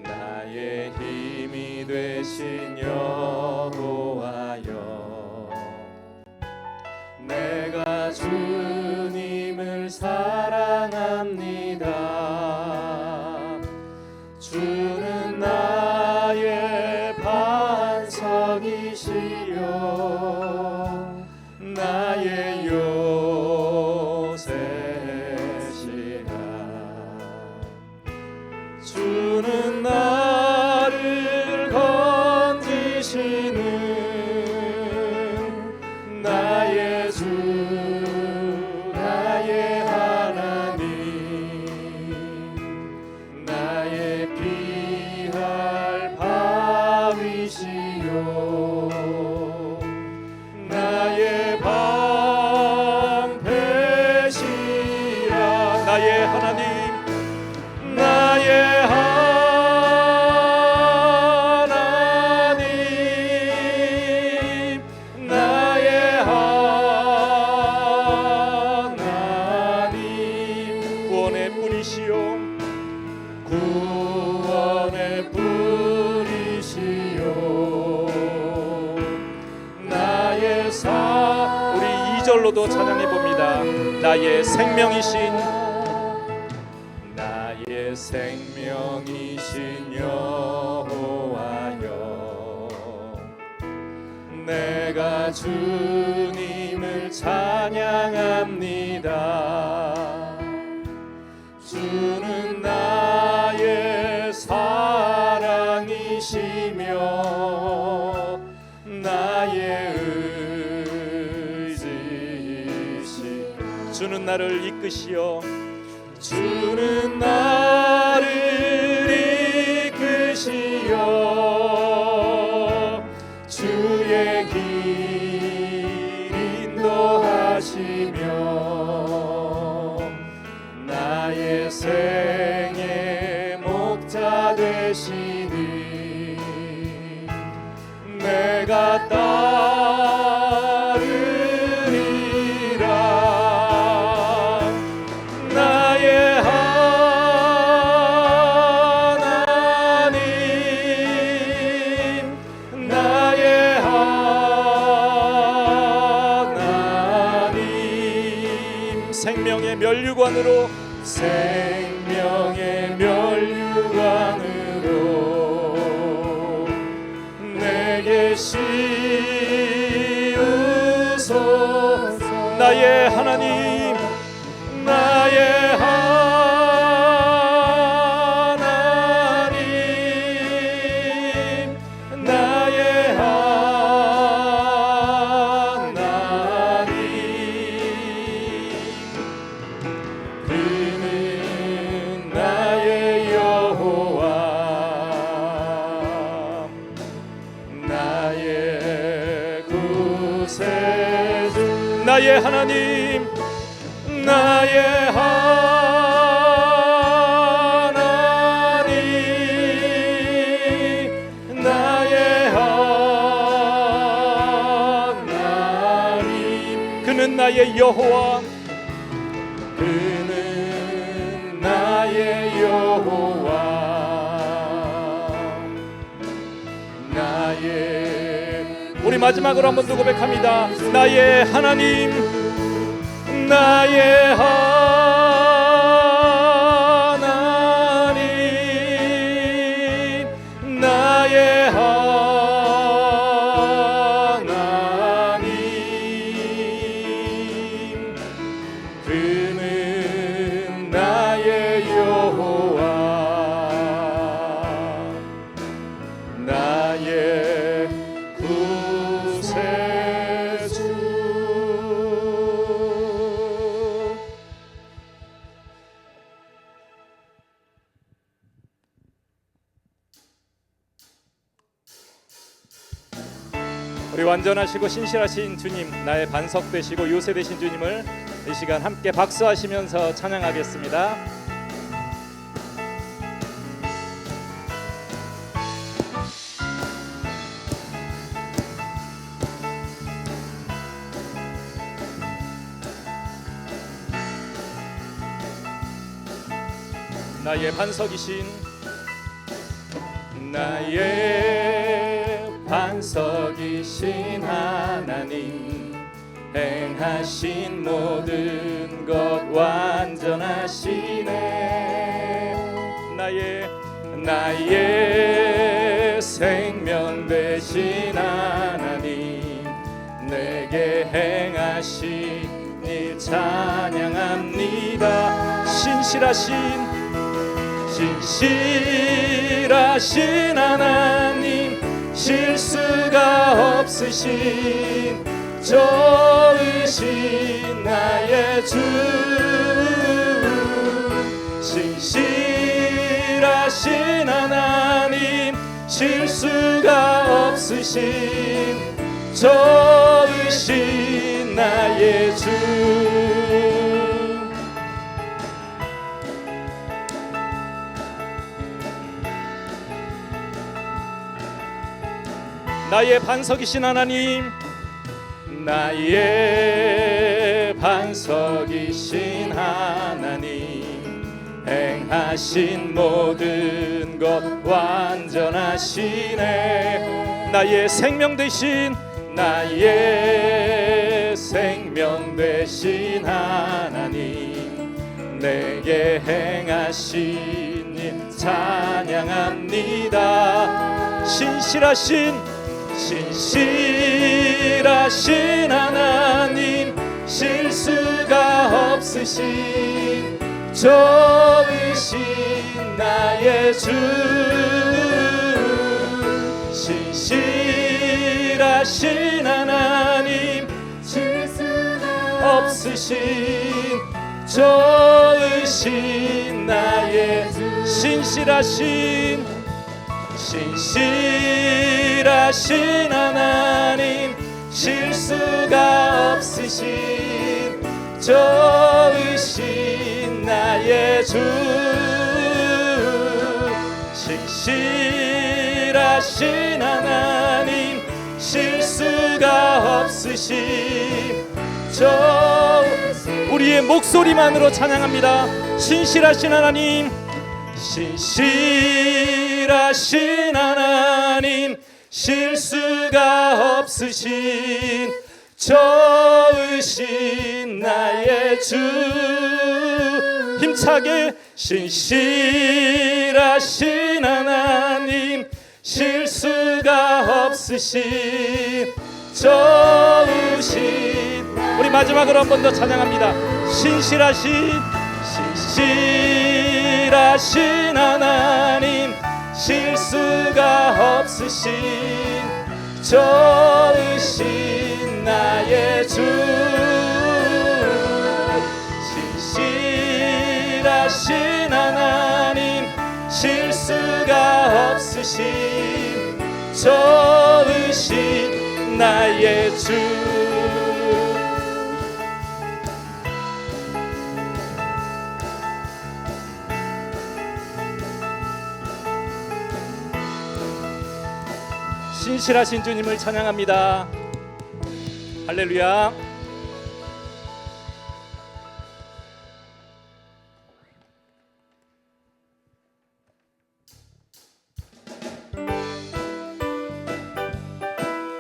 나의 힘이 되신 여호와여, 내가 주님을 사랑합니다. 주는 나의 반석이시여 나의 요새시라. 주는 나를 건지시는 나의 주 나의 하나님, 나의 피할 바위시요 나의 방패시라. 나의 하나님, 나의 구원의 뿌리시요 구원의 뿌리시요 나의 우리 2절로도 찬양해 봅니다. 나의 생명이신 여호와여, 내가 주님을 찬양합니다. 주는 나의 사랑이시며 나의 의지시. 주는 나를 이끄시어 주는 나를 이끄시어 주의 길 인도하시며 나의 생의 목자 되시니 내가 따르리라. 나의 하나님, 나의 하나님, 생명의 면류관으로 생명의 면류관으로 내게 씌우소서. 나의 하나님, 나의 하나님, 나의 하나님, 그는 나의 여호와, 나의 구세주, 나의 하나님, 나의 하나님, 나의 하나님, 그는 나의 여호와, 그는 나의 여호와, 나의. 우리 마지막으로 한번 더 고백합니다. 나의 하나님, 나의 하나님, 나의 하나님, 그는 나의 여호와, 나의 구세주. 우리 완전하시고 신실하신 주님, 나의 반석 되시고 요새 되신 주님을 이 시간 함께 박수하시면서 찬양하겠습니다. 나의 반석이신 나의 반석이신 하나님 행하신 모든 것 완전하시네 나의 생명 되신 하나님 내게 행하신 일 찬양합니다 신실하신 하나님 실수가 없으신 좋으신 나의 주 신실하신 하나님 실수가 없으신 좋으신 나의 주 나의 반석이신 하나님 나의 반석이신 하나님 행하신 모든 것 완전하시네 나의 생명 되신 하나님 내게 행하신 일 찬양합니다 신실하신 하나님 실수가 없으신 좋으신 나의 주 신실하신 하나님 실수가 없으신 좋으신 나의 주 신실하신 하나님 실수가 없으신 좋으신 나의 주 신실하신 하나님 실수가 없으신 우리의 목소리만으로 찬양합니다 신실하신 하나님 실수가 없으신 좋으신 나의 주 힘차게 신실하신 하나님 실수가 없으신 좋으신 우리 마지막으로 한 번 더 찬양합니다 신실하신 하나님 실수가 없으신 좋으신 나의 주 신실하신 하나님 실수가 없으신 좋으신 나의 주 신실하신 주님을 찬양합니다 할렐루야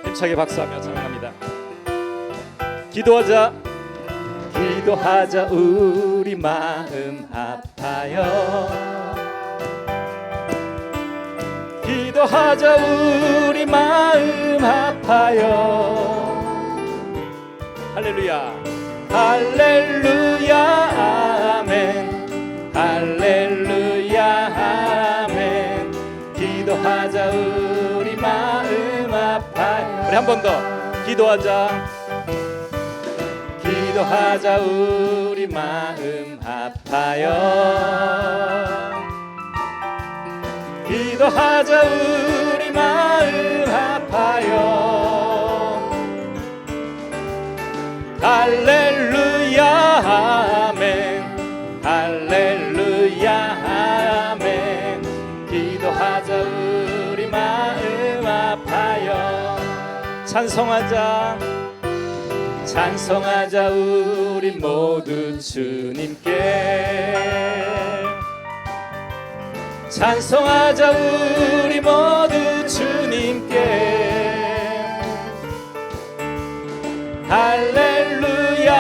힘차게 박수하며 찬양합니다 기도하자 우리 마음 아파요 기도하자 우리 마음 아파요 할렐루야 할렐루야 아멘 할렐루야 아멘 기도하자 우리 마음 아파요 우리 한 번 더 기도하자 우리 마음 아파요 기도하자 우리 마음 아파요 할렐루야 아멘 할렐루야 아멘 기도하자 우리 마음 아파요 찬송하자 우리 모두 주님께 찬송하자 우리 모두 주님께. 할렐루야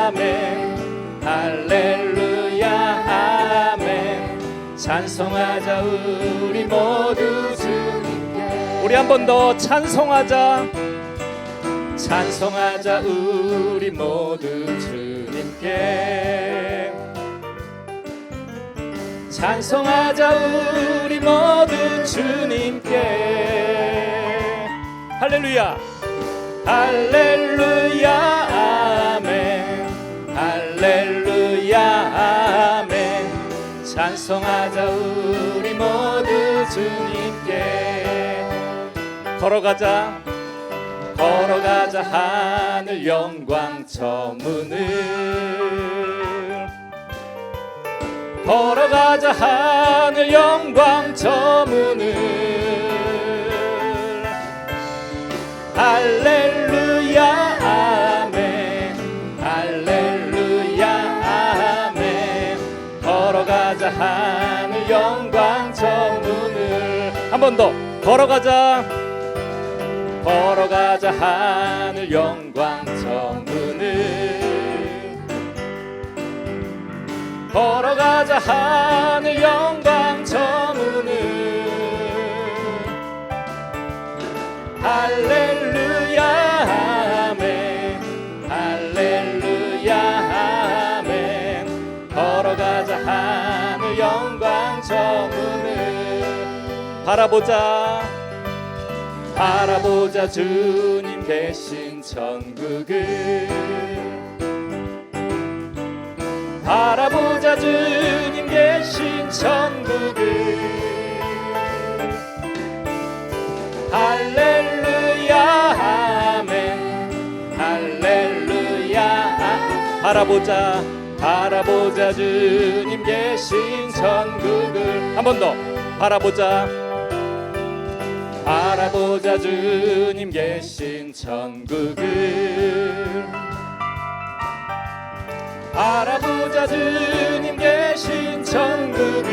아멘 할렐루야 아멘 찬송하자 우리 모두 주님께. 우리 한 번 더 찬송하자. 찬송하자 우리 모두 주님께. 찬송하자 우리 모두 주님께. 할렐루야. 할렐루야 아멘 할렐루야 아멘 찬송하자 우리 모두 주님께. 걸어가자. 걸어가자 하늘 영광 저 문을. 걸어가자 하늘 영광 저 문을. 할렐루야 아멘 할렐루야 아멘 걸어가자 하늘 영광 저 문을. 한 번 더. 걸어가자. 걸어가자 하늘 영광 저 문을. 걸어가자 하늘 영광 저 문을. 할렐루야 아멘 할렐루야 아멘 걸어가자 하늘 영광 저 문을. 바라보자. 바라보자 주님 계신 천국을. 바라보자 주님 계신 천국을. 할렐루야 아멘 할렐루야. 바라보자. 바라보자 주님 계신 천국을. 한 번 더. 바라보자. 바라보자 주님 계신 천국을. 바라보자 주님 계신 천국을.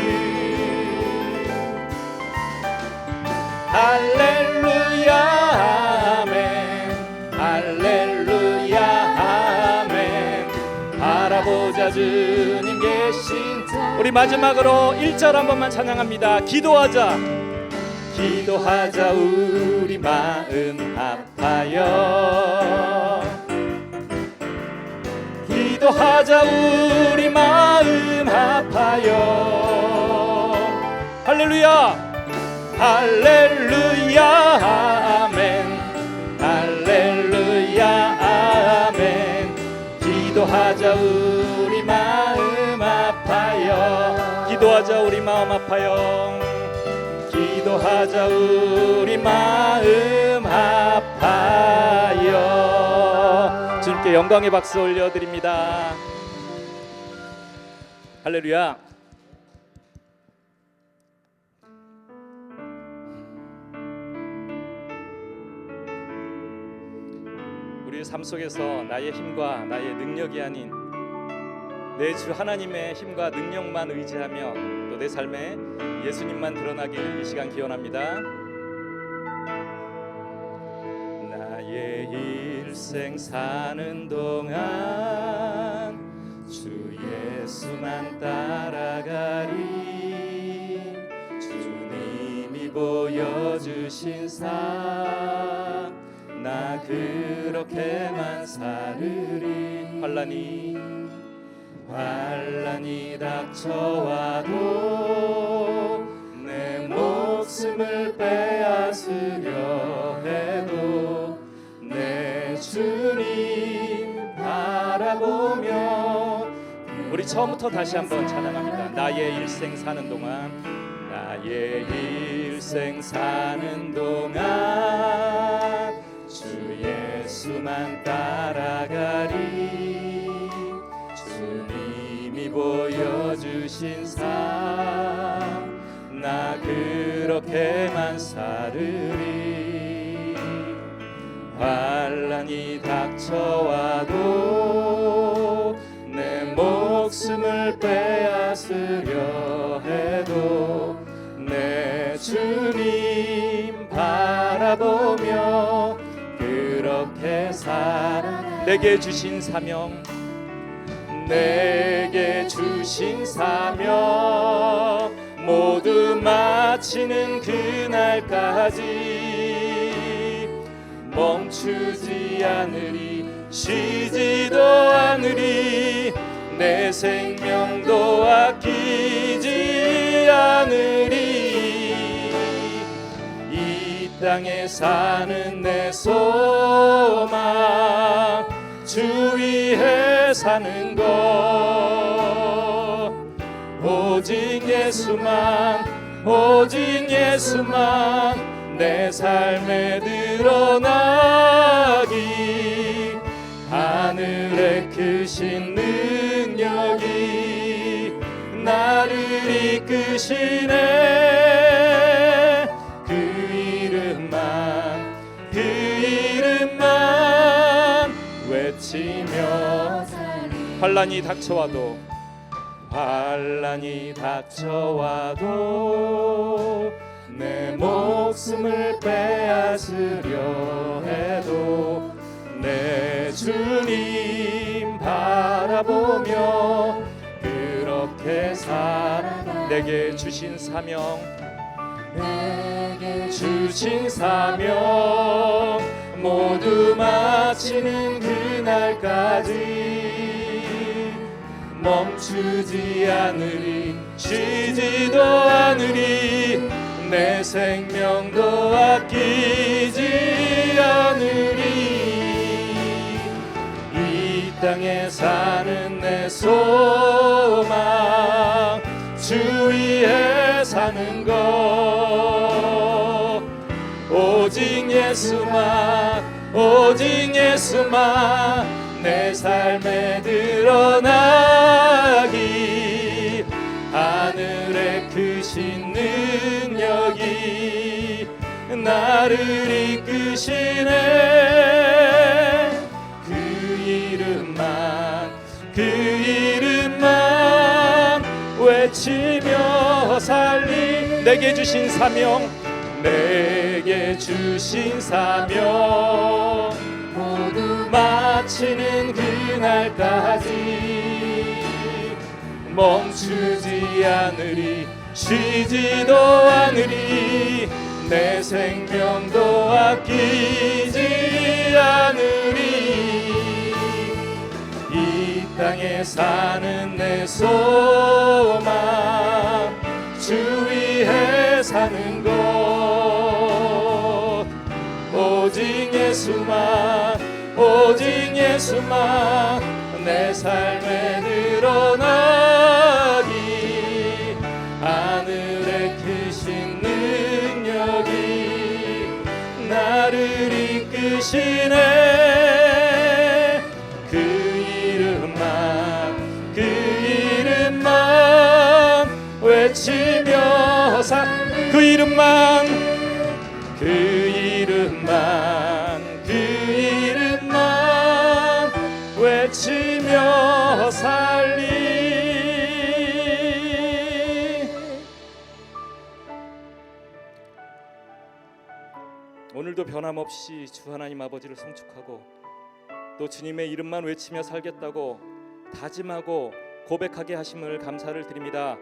할렐루야 아멘 할렐루야 아멘 바라보자 주님 계신. 우리 마지막으로 1절 한 번만 찬양합니다. 기도하자. 기도하자 우리 마음 아파요. 기도하자 우리 마음 아파요. 할렐루야. 할렐루야 아멘 할렐루야 아멘 기도하자 우리 마음 아파요. 기도하자. 우리 마음 아파요. 기도하자 우리 마음 아파요. 주님께 영광의 박수 올려드립니다. 할렐루야. 우리의 삶 속에서 나의 힘과 나의 능력이 아닌 내 주 하나님의 힘과 능력만 의지하며 또 내 삶에 예수님만 드러나길 이 시간 기원합니다. 나의 일생 사는 동안 주 예수만 따라가리. 주님이 보여주신 삶 나 그렇게만 살으리. 환난이 닥쳐와도 내 목숨을 빼앗으려 해도 내 주님 바라보며. 우리 처음부터 다시 한번 찬양합니다. 나의 일생 사는 동안. 나의 일생 사는 동안 주 예수만 따라가리. 주님이 보여주신 삶 나 그렇게만 살으리. 환난이 닥쳐와도 내 목숨을 빼앗으려 해도 내게 주신 사명, 내게 주신 사명 모두 마치는 그날까지 멈추지 않으리, 쉬지도 않으리, 내 생명도 아끼지 않으리. 이 땅에 사는 내 소망, 주 위에 사는 것, 오직 예수만, 오직 예수만 내 삶에 드러나기. 하늘의 크신 능력이 나를 이끄시네. 그 이름만 외치며 환난이 닥쳐와도 환난이 닥쳐와도 내 목숨을 빼앗으려 해도 내 주님 바라보며 그렇게 살아가. 내게 주신 사명, 내게 주신 사명 모두 마치는 그날까지 멈추지 않으리, 쉬지도 않으리, 내 생명도 아끼지 않으리. 이 땅에 사는 내 소망, 주 위에 사는 것, 오직 예수만, 오직 예수만 내 삶에 드러나기. 하늘의 크신 능력이 나를 이끄시네. 그 이름만 외치며 살리. 내게 주신 사명, 내게 주신 사명 모두 마치는 그날까지 멈추지 않으리, 쉬지도 않으리, 내 생명도 아끼지 않으리. 이 땅에 사는 내 소망, 주 위에 사는 것, 오직 예수만, 오직 예수만 내 삶에 드러나기. 하늘의 크신 능력이 나를 이끄시네. 그 이름만 외치며 그 이름만, 그 이름만 외치며 살리. 오늘도 변함없이 주 하나님 아버지를 송축하고 또 주님의 이름만 외치며 살겠다고 다짐하고 고백하게 하심을 감사를 드립니다.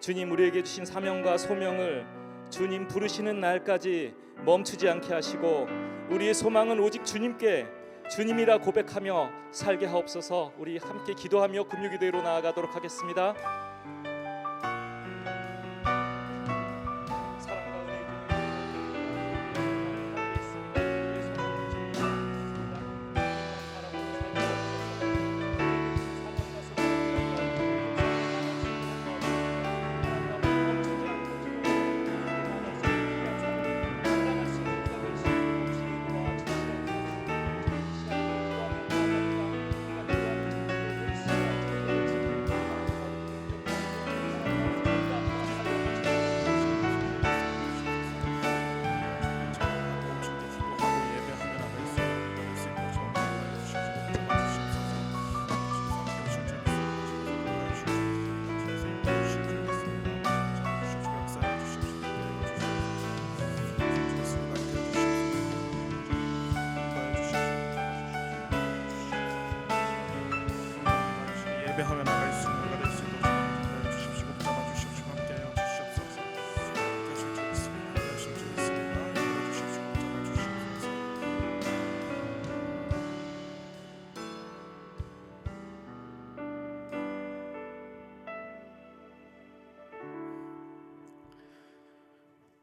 주님, 우리에게 주신 사명과 소명을 주님 부르시는 날까지 멈추지 않게 하시고 우리의 소망은 오직 주님께, 주님이라 고백하며 살게 하옵소서. 우리 함께 기도하며 금요기도회로 나아가도록 하겠습니다.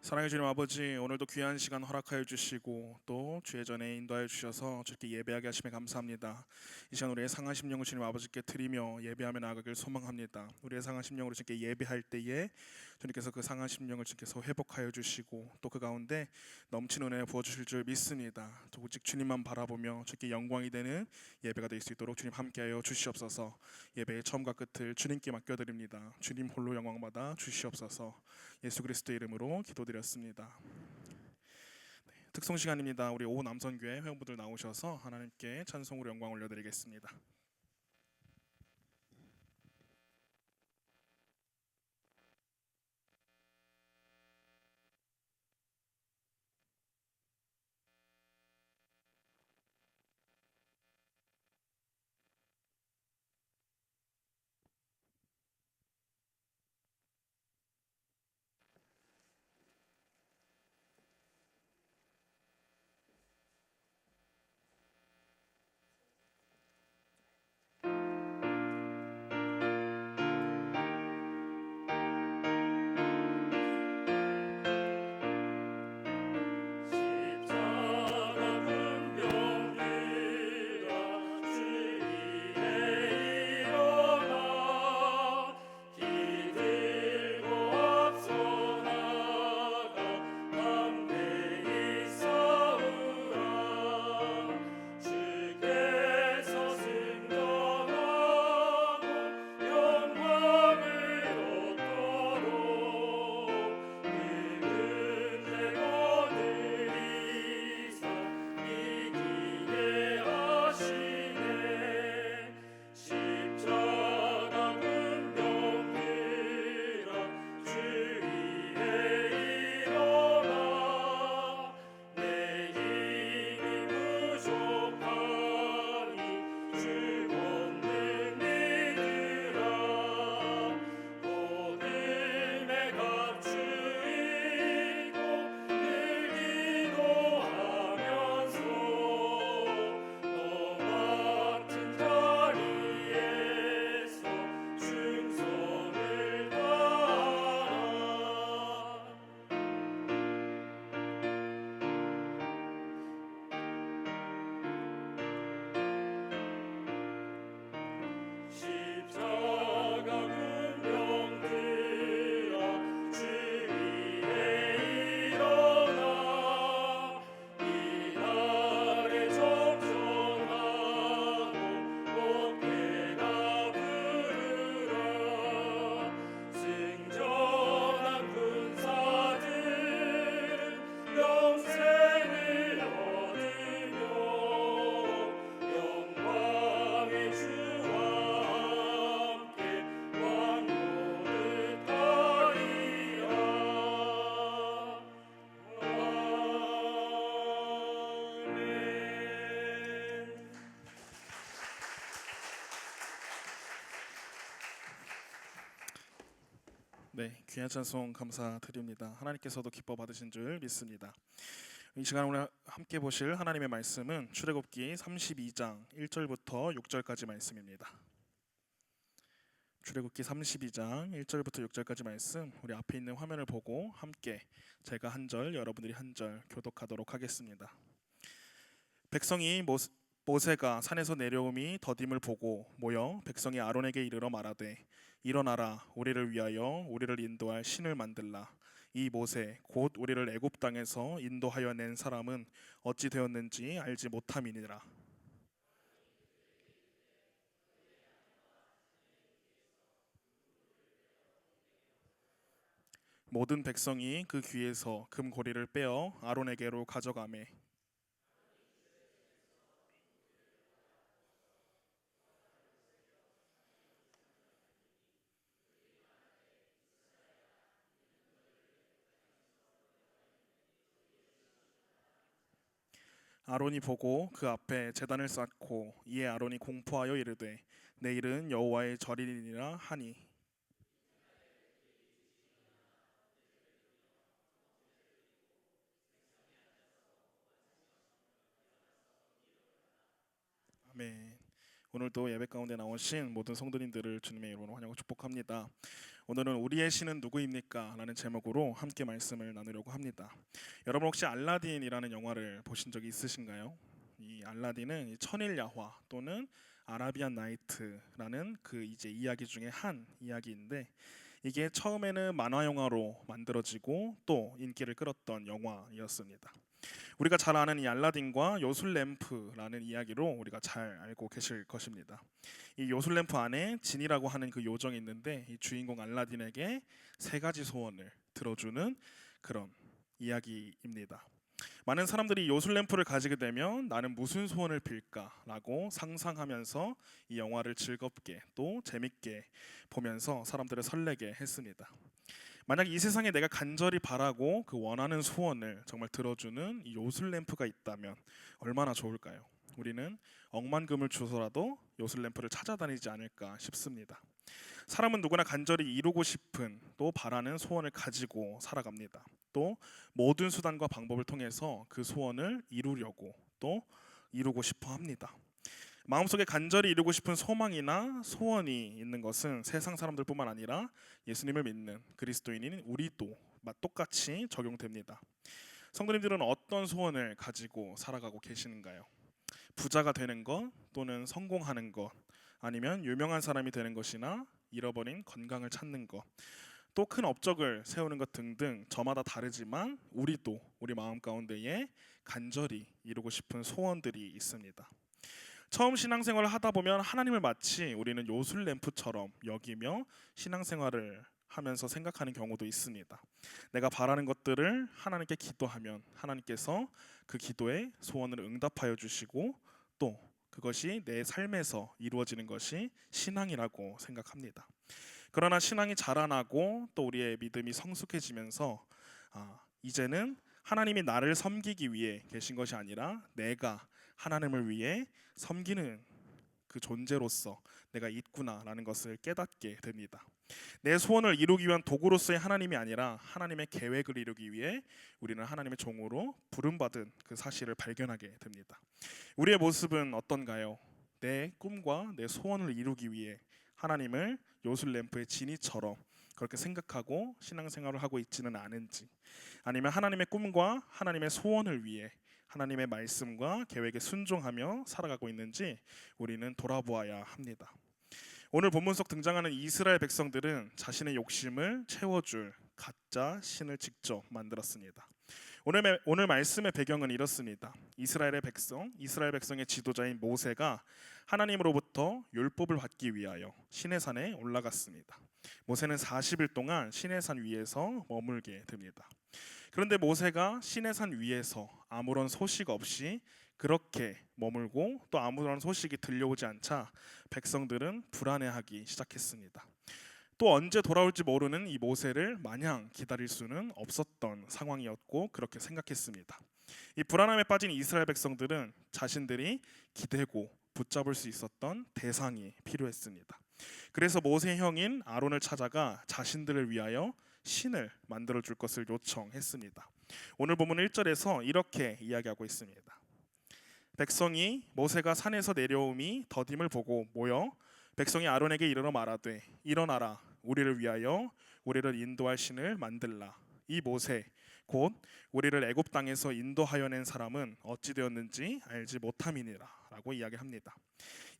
사랑해 주님 아버지, 오늘도 귀한 시간 허락하여 주시고 또 주의 전에 인도하여 주셔서 주께 예배하게 하심에 감사합니다. 이 시간 우리의 상한 심령을 주님 아버지께 드리며 예배하며 나아가길 소망합니다. 우리의 상한 심령으로 주께 예배할 때에 주님께서 그 상한 심령을 주께서 회복하여 주시고 또 그 가운데 넘치는 은혜 부어 주실 줄 믿습니다. 오직 주님만 바라보며 주께 영광이 되는 예배가 될 수 있도록 주님 함께하여 주시옵소서. 예배의 처음과 끝을 주님께 맡겨드립니다. 주님 홀로 영광받아 주시옵소서. 예수 그리스도의 이름으로 기도드렸습니다. 특송 시간입니다. 우리 오 남선교회 회원분들 나오셔서 하나님께 찬송으로 영광 올려드리겠습니다. 네, 귀한 찬송 감사드립니다. 하나님께서도 기뻐 받으신 줄 믿습니다. 이 시간 오늘 함께 보실 하나님의 말씀은 출애굽기 32장 1절부터 6절까지 말씀입니다. 출애굽기 32장 1절부터 6절까지 말씀, 우리 앞에 있는 화면을 보고 함께 제가 한 절, 여러분들이 한 절 교독하도록 하겠습니다. 백성이 모세가 산에서 내려옴이 더딤을 보고 모여 백성이 아론에게 이르러 말하되 일어나라, 우리를 위하여 우리를 인도할 신을 만들라. 이 모세 곧 우리를 애굽 땅에서 인도하여 낸 사람은 어찌 되었는지 알지 못함이니라. 모든 백성이 그 귀에서 금고리를 빼어 아론에게로 가져가매 아론이 보고 그 앞에 제단을 쌓고 이에 아론이 공포하여 이르되 내일은 여호와의 절이니라 하니 아멘. 오늘도 예배 가운데 나오신 모든 성도님들을 주님의 이름으로 환영하고 축복합니다. 오늘은 우리의 신은 누구입니까? 라는 제목으로 함께 말씀을 나누려고 합니다. 여러분 혹시 알라딘이라는 영화를 보신 적이 있으신가요? 이 알라딘은 이 천일 야화 또는 아라비안 나이트라는 그 이제 이야기 중에 한 이야기인데, 이게 처음에는 만화 영화로 만들어지고 또 인기를 끌었던 영화였습니다. 우리가 잘 아는 이 알라딘과 요술램프라는 이야기로 우리가 잘 알고 계실 것입니다. 이 요술램프 안에 진이라고 하는 그 요정이 있는데, 이 주인공 알라딘에게 세 가지 소원을 들어주는 그런 이야기입니다. 많은 사람들이 요술램프를 가지게 되면 나는 무슨 소원을 빌까라고 상상하면서 이 영화를 즐겁게 또 재밌게 보면서 사람들을 설레게 했습니다. 만약 이 세상에 내가 간절히 바라고 그 원하는 소원을 정말 들어주는 이 요술램프가 있다면 얼마나 좋을까요? 우리는 억만금을 주서라도 요술램프를 찾아다니지 않을까 싶습니다. 사람은 누구나 간절히 이루고 싶은 또 바라는 소원을 가지고 살아갑니다. 또 모든 수단과 방법을 통해서 그 소원을 이루려고 또 이루고 싶어 합니다. 마음속에 간절히 이루고 싶은 소망이나 소원이 있는 것은 세상 사람들뿐만 아니라 예수님을 믿는 그리스도인인 우리도 똑같이 적용됩니다. 성도님들은 어떤 소원을 가지고 살아가고 계시는가요? 부자가 되는 것 또는 성공하는 것, 아니면 유명한 사람이 되는 것이나 잃어버린 건강을 찾는 것, 또 큰 업적을 세우는 것 등등 저마다 다르지만 우리도 우리 마음 가운데에 간절히 이루고 싶은 소원들이 있습니다. 처음 신앙생활을 하다 보면 하나님을 마치 우리는 요술램프처럼 여기며 신앙생활을 하면서 생각하는 경우도 있습니다. 내가 바라는 것들을 하나님께 기도하면 하나님께서 그 기도에 소원을 응답하여 주시고 또 그것이 내 삶에서 이루어지는 것이 신앙이라고 생각합니다. 그러나 신앙이 자라나고 또 우리의 믿음이 성숙해지면서 이제는 하나님이 나를 섬기기 위해 계신 것이 아니라 내가 하나님을 위해 섬기는 그 존재로서 내가 있구나라는 것을 깨닫게 됩니다. 내 소원을 이루기 위한 도구로서의 하나님이 아니라 하나님의 계획을 이루기 위해 우리는 하나님의 종으로 부름받은 그 사실을 발견하게 됩니다. 우리의 모습은 어떤가요? 내 꿈과 내 소원을 이루기 위해 하나님을 요술램프의 진이처럼 그렇게 생각하고 신앙생활을 하고 있지는 않은지, 아니면 하나님의 꿈과 하나님의 소원을 위해 하나님의 말씀과 계획에 순종하며 살아가고 있는지 우리는 돌아보아야 합니다. 오늘 본문 속 등장하는 이스라엘 백성들은 자신의 욕심을 채워줄 가짜 신을 직접 만들었습니다. 오늘 말씀의 배경은 이렇습니다. 이스라엘 백성의 지도자인 모세가 하나님으로부터 율법을 받기 위하여 시내산에 올라갔습니다. 모세는 40일 동안 시내산 위에서 머물게 됩니다. 그런데 모세가 시내산 위에서 아무런 소식 없이 그렇게 머물고 또 아무런 소식이 들려오지 않자 백성들은 불안해하기 시작했습니다. 또 언제 돌아올지 모르는 이 모세를 마냥 기다릴 수는 없었던 상황이었고 그렇게 생각했습니다. 이 불안함에 빠진 이스라엘 백성들은 자신들이 기대고 붙잡을 수 있었던 대상이 필요했습니다. 그래서 모세의 형인 아론을 찾아가 자신들을 위하여 신을 만들어 줄 것을 요청했습니다. 오늘 본문 1절에서 이렇게 이야기하고 있습니다. 백성이 모세가 산에서 내려옴이 더딤을 보고 모여 백성이 아론에게 이르러 말하되 일어나라, 우리를 위하여 우리를 인도할 신을 만들라. 이 모세 곧 우리를 애굽 땅에서 인도하여 낸 사람은 어찌 되었는지 알지 못함이니라 라고 이야기합니다.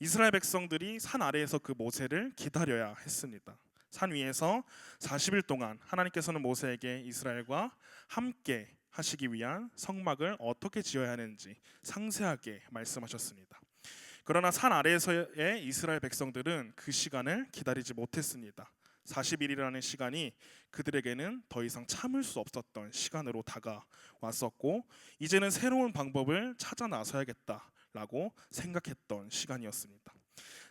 이스라엘 백성들이 산 아래에서 그 모세를 기다려야 했습니다. 산 위에서 40일 동안 하나님께서는 모세에게 이스라엘과 함께 하시기 위한 성막을 어떻게 지어야 하는지 상세하게 말씀하셨습니다. 그러나 산 아래에서의 이스라엘 백성들은 그 시간을 기다리지 못했습니다. 40일이라는 시간이 그들에게는 더 이상 참을 수 없었던 시간으로 다가왔었고 이제는 새로운 방법을 찾아 나서야겠다라고 생각했던 시간이었습니다.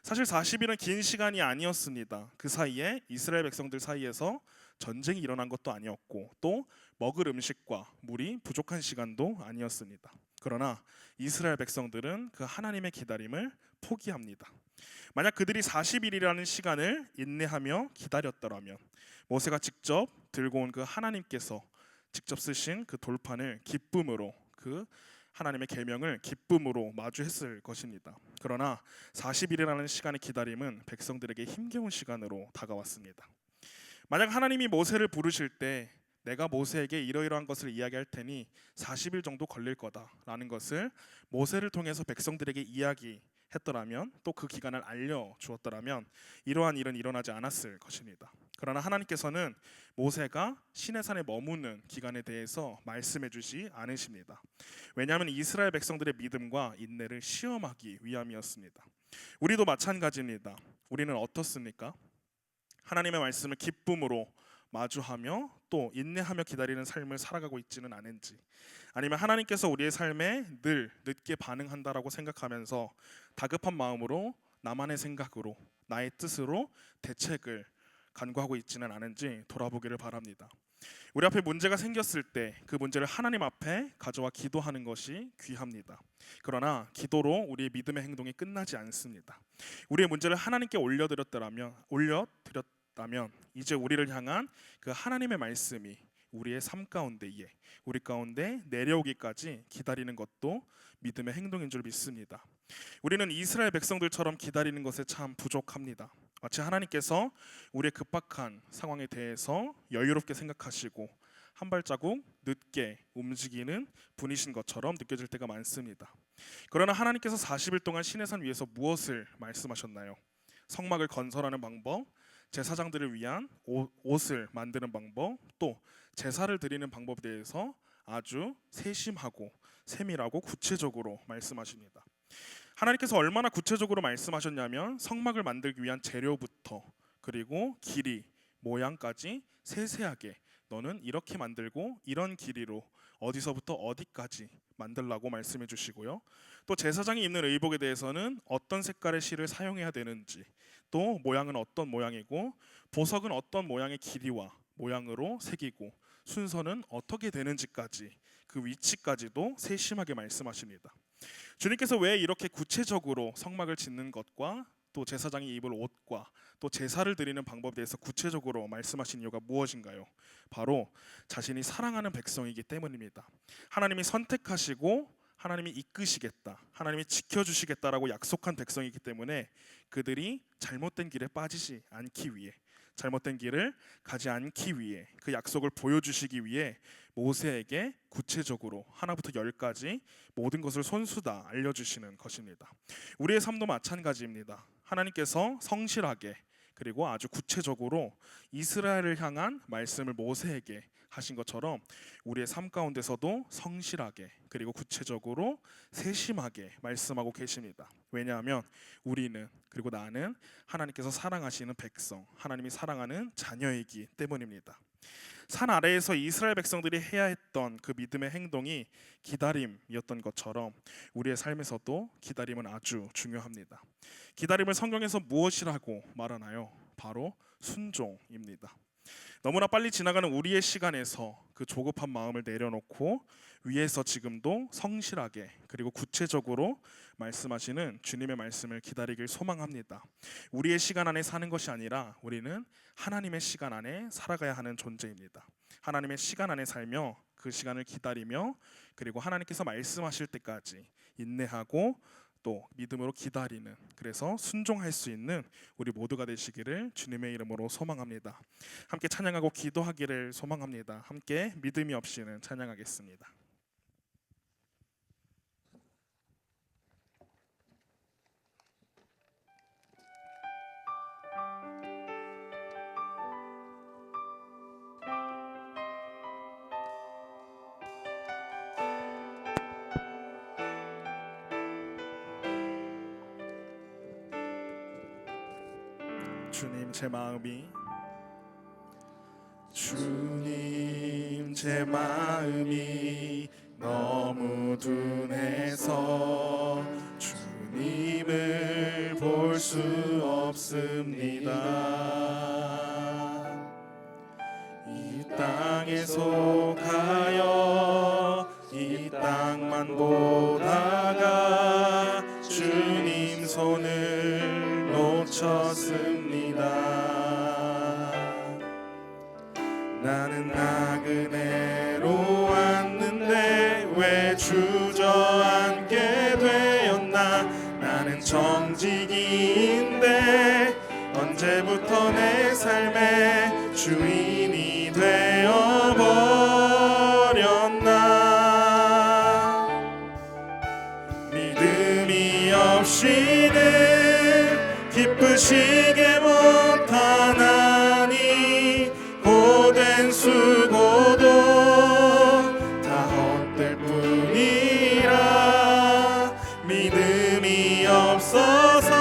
사실 40일은 긴 시간이 아니었습니다. 그 사이에 이스라엘 백성들 사이에서 전쟁이 일어난 것도 아니었고 또 먹을 음식과 물이 부족한 시간도 아니었습니다. 그러나 이스라엘 백성들은 그 하나님의 기다림을 포기합니다. 만약 그들이 40일이라는 시간을 인내하며 기다렸더라면 모세가 직접 들고 온 그 하나님께서 직접 쓰신 그 돌판을 기쁨으로 그 하나님의 계명을 기쁨으로 마주했을 것입니다. 그러나 40일이라는 시간의 기다림은 백성들에게 힘겨운 시간으로 다가왔습니다. 만약 하나님이 모세를 부르실 때 내가 모세에게 이러이러한 것을 이야기할 테니 40일 정도 걸릴 거다라는 것을 모세를 통해서 백성들에게 이야기했더라면, 또 그 기간을 알려주었더라면 이러한 일은 일어나지 않았을 것입니다. 그러나 하나님께서는 모세가 시내산에 머무는 기간에 대해서 말씀해 주지 않으십니다. 왜냐하면 이스라엘 백성들의 믿음과 인내를 시험하기 위함이었습니다. 우리도 마찬가지입니다. 우리는 어떻습니까? 하나님의 말씀을 기쁨으로 마주하며 또 인내하며 기다리는 삶을 살아가고 있지는 않은지, 아니면 하나님께서 우리의 삶에 늘 늦게 반응한다라고 생각하면서 다급한 마음으로 나만의 생각으로 나의 뜻으로 대책을 간구하고 있지는 않은지 돌아보기를 바랍니다. 우리 앞에 문제가 생겼을 때 그 문제를 하나님 앞에 가져와 기도하는 것이 귀합니다. 그러나 기도로 우리의 믿음의 행동이 끝나지 않습니다. 우리의 문제를 하나님께 올려드렸다면 이제 우리를 향한 그 하나님의 말씀이 우리의 삶 가운데에, 우리 가운데 내려오기까지 기다리는 것도 믿음의 행동인 줄 믿습니다. 우리는 이스라엘 백성들처럼 기다리는 것에 참 부족합니다. 마치 하나님께서 우리의 급박한 상황에 대해서 여유롭게 생각하시고 한 발자국 늦게 움직이는 분이신 것처럼 느껴질 때가 많습니다. 그러나 하나님께서 40일 동안 시내산 위에서 무엇을 말씀하셨나요? 성막을 건설하는 방법, 제사장들을 위한 옷을 만드는 방법, 또 제사를 드리는 방법에 대해서 아주 세심하고 세밀하고 구체적으로 말씀하십니다. 하나님께서 얼마나 구체적으로 말씀하셨냐면 성막을 만들기 위한 재료부터 그리고 길이, 모양까지 세세하게 너는 이렇게 만들고 이런 길이로 어디서부터 어디까지 만들라고 말씀해 주시고요. 또 제사장이 입는 의복에 대해서는 어떤 색깔의 실을 사용해야 되는지, 또 모양은 어떤 모양이고 보석은 어떤 모양의 길이와 모양으로 새기고 순서는 어떻게 되는지까지, 그 위치까지도 세심하게 말씀하십니다. 주님께서 왜 이렇게 구체적으로 성막을 짓는 것과 또 제사장이 입을 옷과 또 제사를 드리는 방법에 대해서 구체적으로 말씀하신 이유가 무엇인가요? 바로 자신이 사랑하는 백성이기 때문입니다. 하나님이 선택하시고 하나님이 이끄시겠다, 하나님이 지켜주시겠다라고 약속한 백성이기 때문에 그들이 잘못된 길에 빠지지 않기 위해, 잘못된 길을 가지 않기 위해, 그 약속을 보여주시기 위해 모세에게 구체적으로 하나부터 열까지 모든 것을 손수 다 알려주시는 것입니다. 우리의 삶도 마찬가지입니다. 하나님께서 성실하게 그리고 아주 구체적으로 이스라엘을 향한 말씀을 모세에게 하신 것처럼 우리의 삶 가운데서도 성실하게 그리고 구체적으로 세심하게 말씀하고 계십니다. 왜냐하면 우리는, 그리고 나는 하나님께서 사랑하시는 백성, 하나님이 사랑하는 자녀이기 때문입니다. 산 아래에서 이스라엘 백성들이 해야 했던 그 믿음의 행동이 기다림이었던 것처럼 우리의 삶에서도 기다림은 아주 중요합니다. 기다림을 성경에서 무엇이라고 말하나요? 바로 순종입니다. 너무나 빨리 지나가는 우리의 시간에서 그 조급한 마음을 내려놓고 위에서 지금도 성실하게 그리고 구체적으로 말씀하시는 주님의 말씀을 기다리길 소망합니다. 우리의 시간 안에 사는 것이 아니라 우리는 하나님의 시간 안에 살아가야 하는 존재입니다. 하나님의 시간 안에 살며 그 시간을 기다리며 그리고 하나님께서 말씀하실 때까지 인내하고 또 믿음으로 기다리는, 그래서 순종할 수 있는 우리 모두가 되시기를 주님의 이름으로 소망합니다. 함께 찬양하고 기도하기를 소망합니다. 함께 믿음이 없이는 찬양하겠습니다. 주님 제 마음이 너무 둔해서 주님을 볼 수 없습니다. 이 땅에 속하여 이 땅만 보다가 주님 손을 놓쳤습니다. 나는 나그네로 왔는데 왜 주저앉게 되었나. 나는 정직이인데 언제부터 내 삶에 주인이 되어버렸나. 믿음이 없이는 기쁘시게 못하나니 고된 수고도 다 헛될 뿐이라. 믿음이 없어서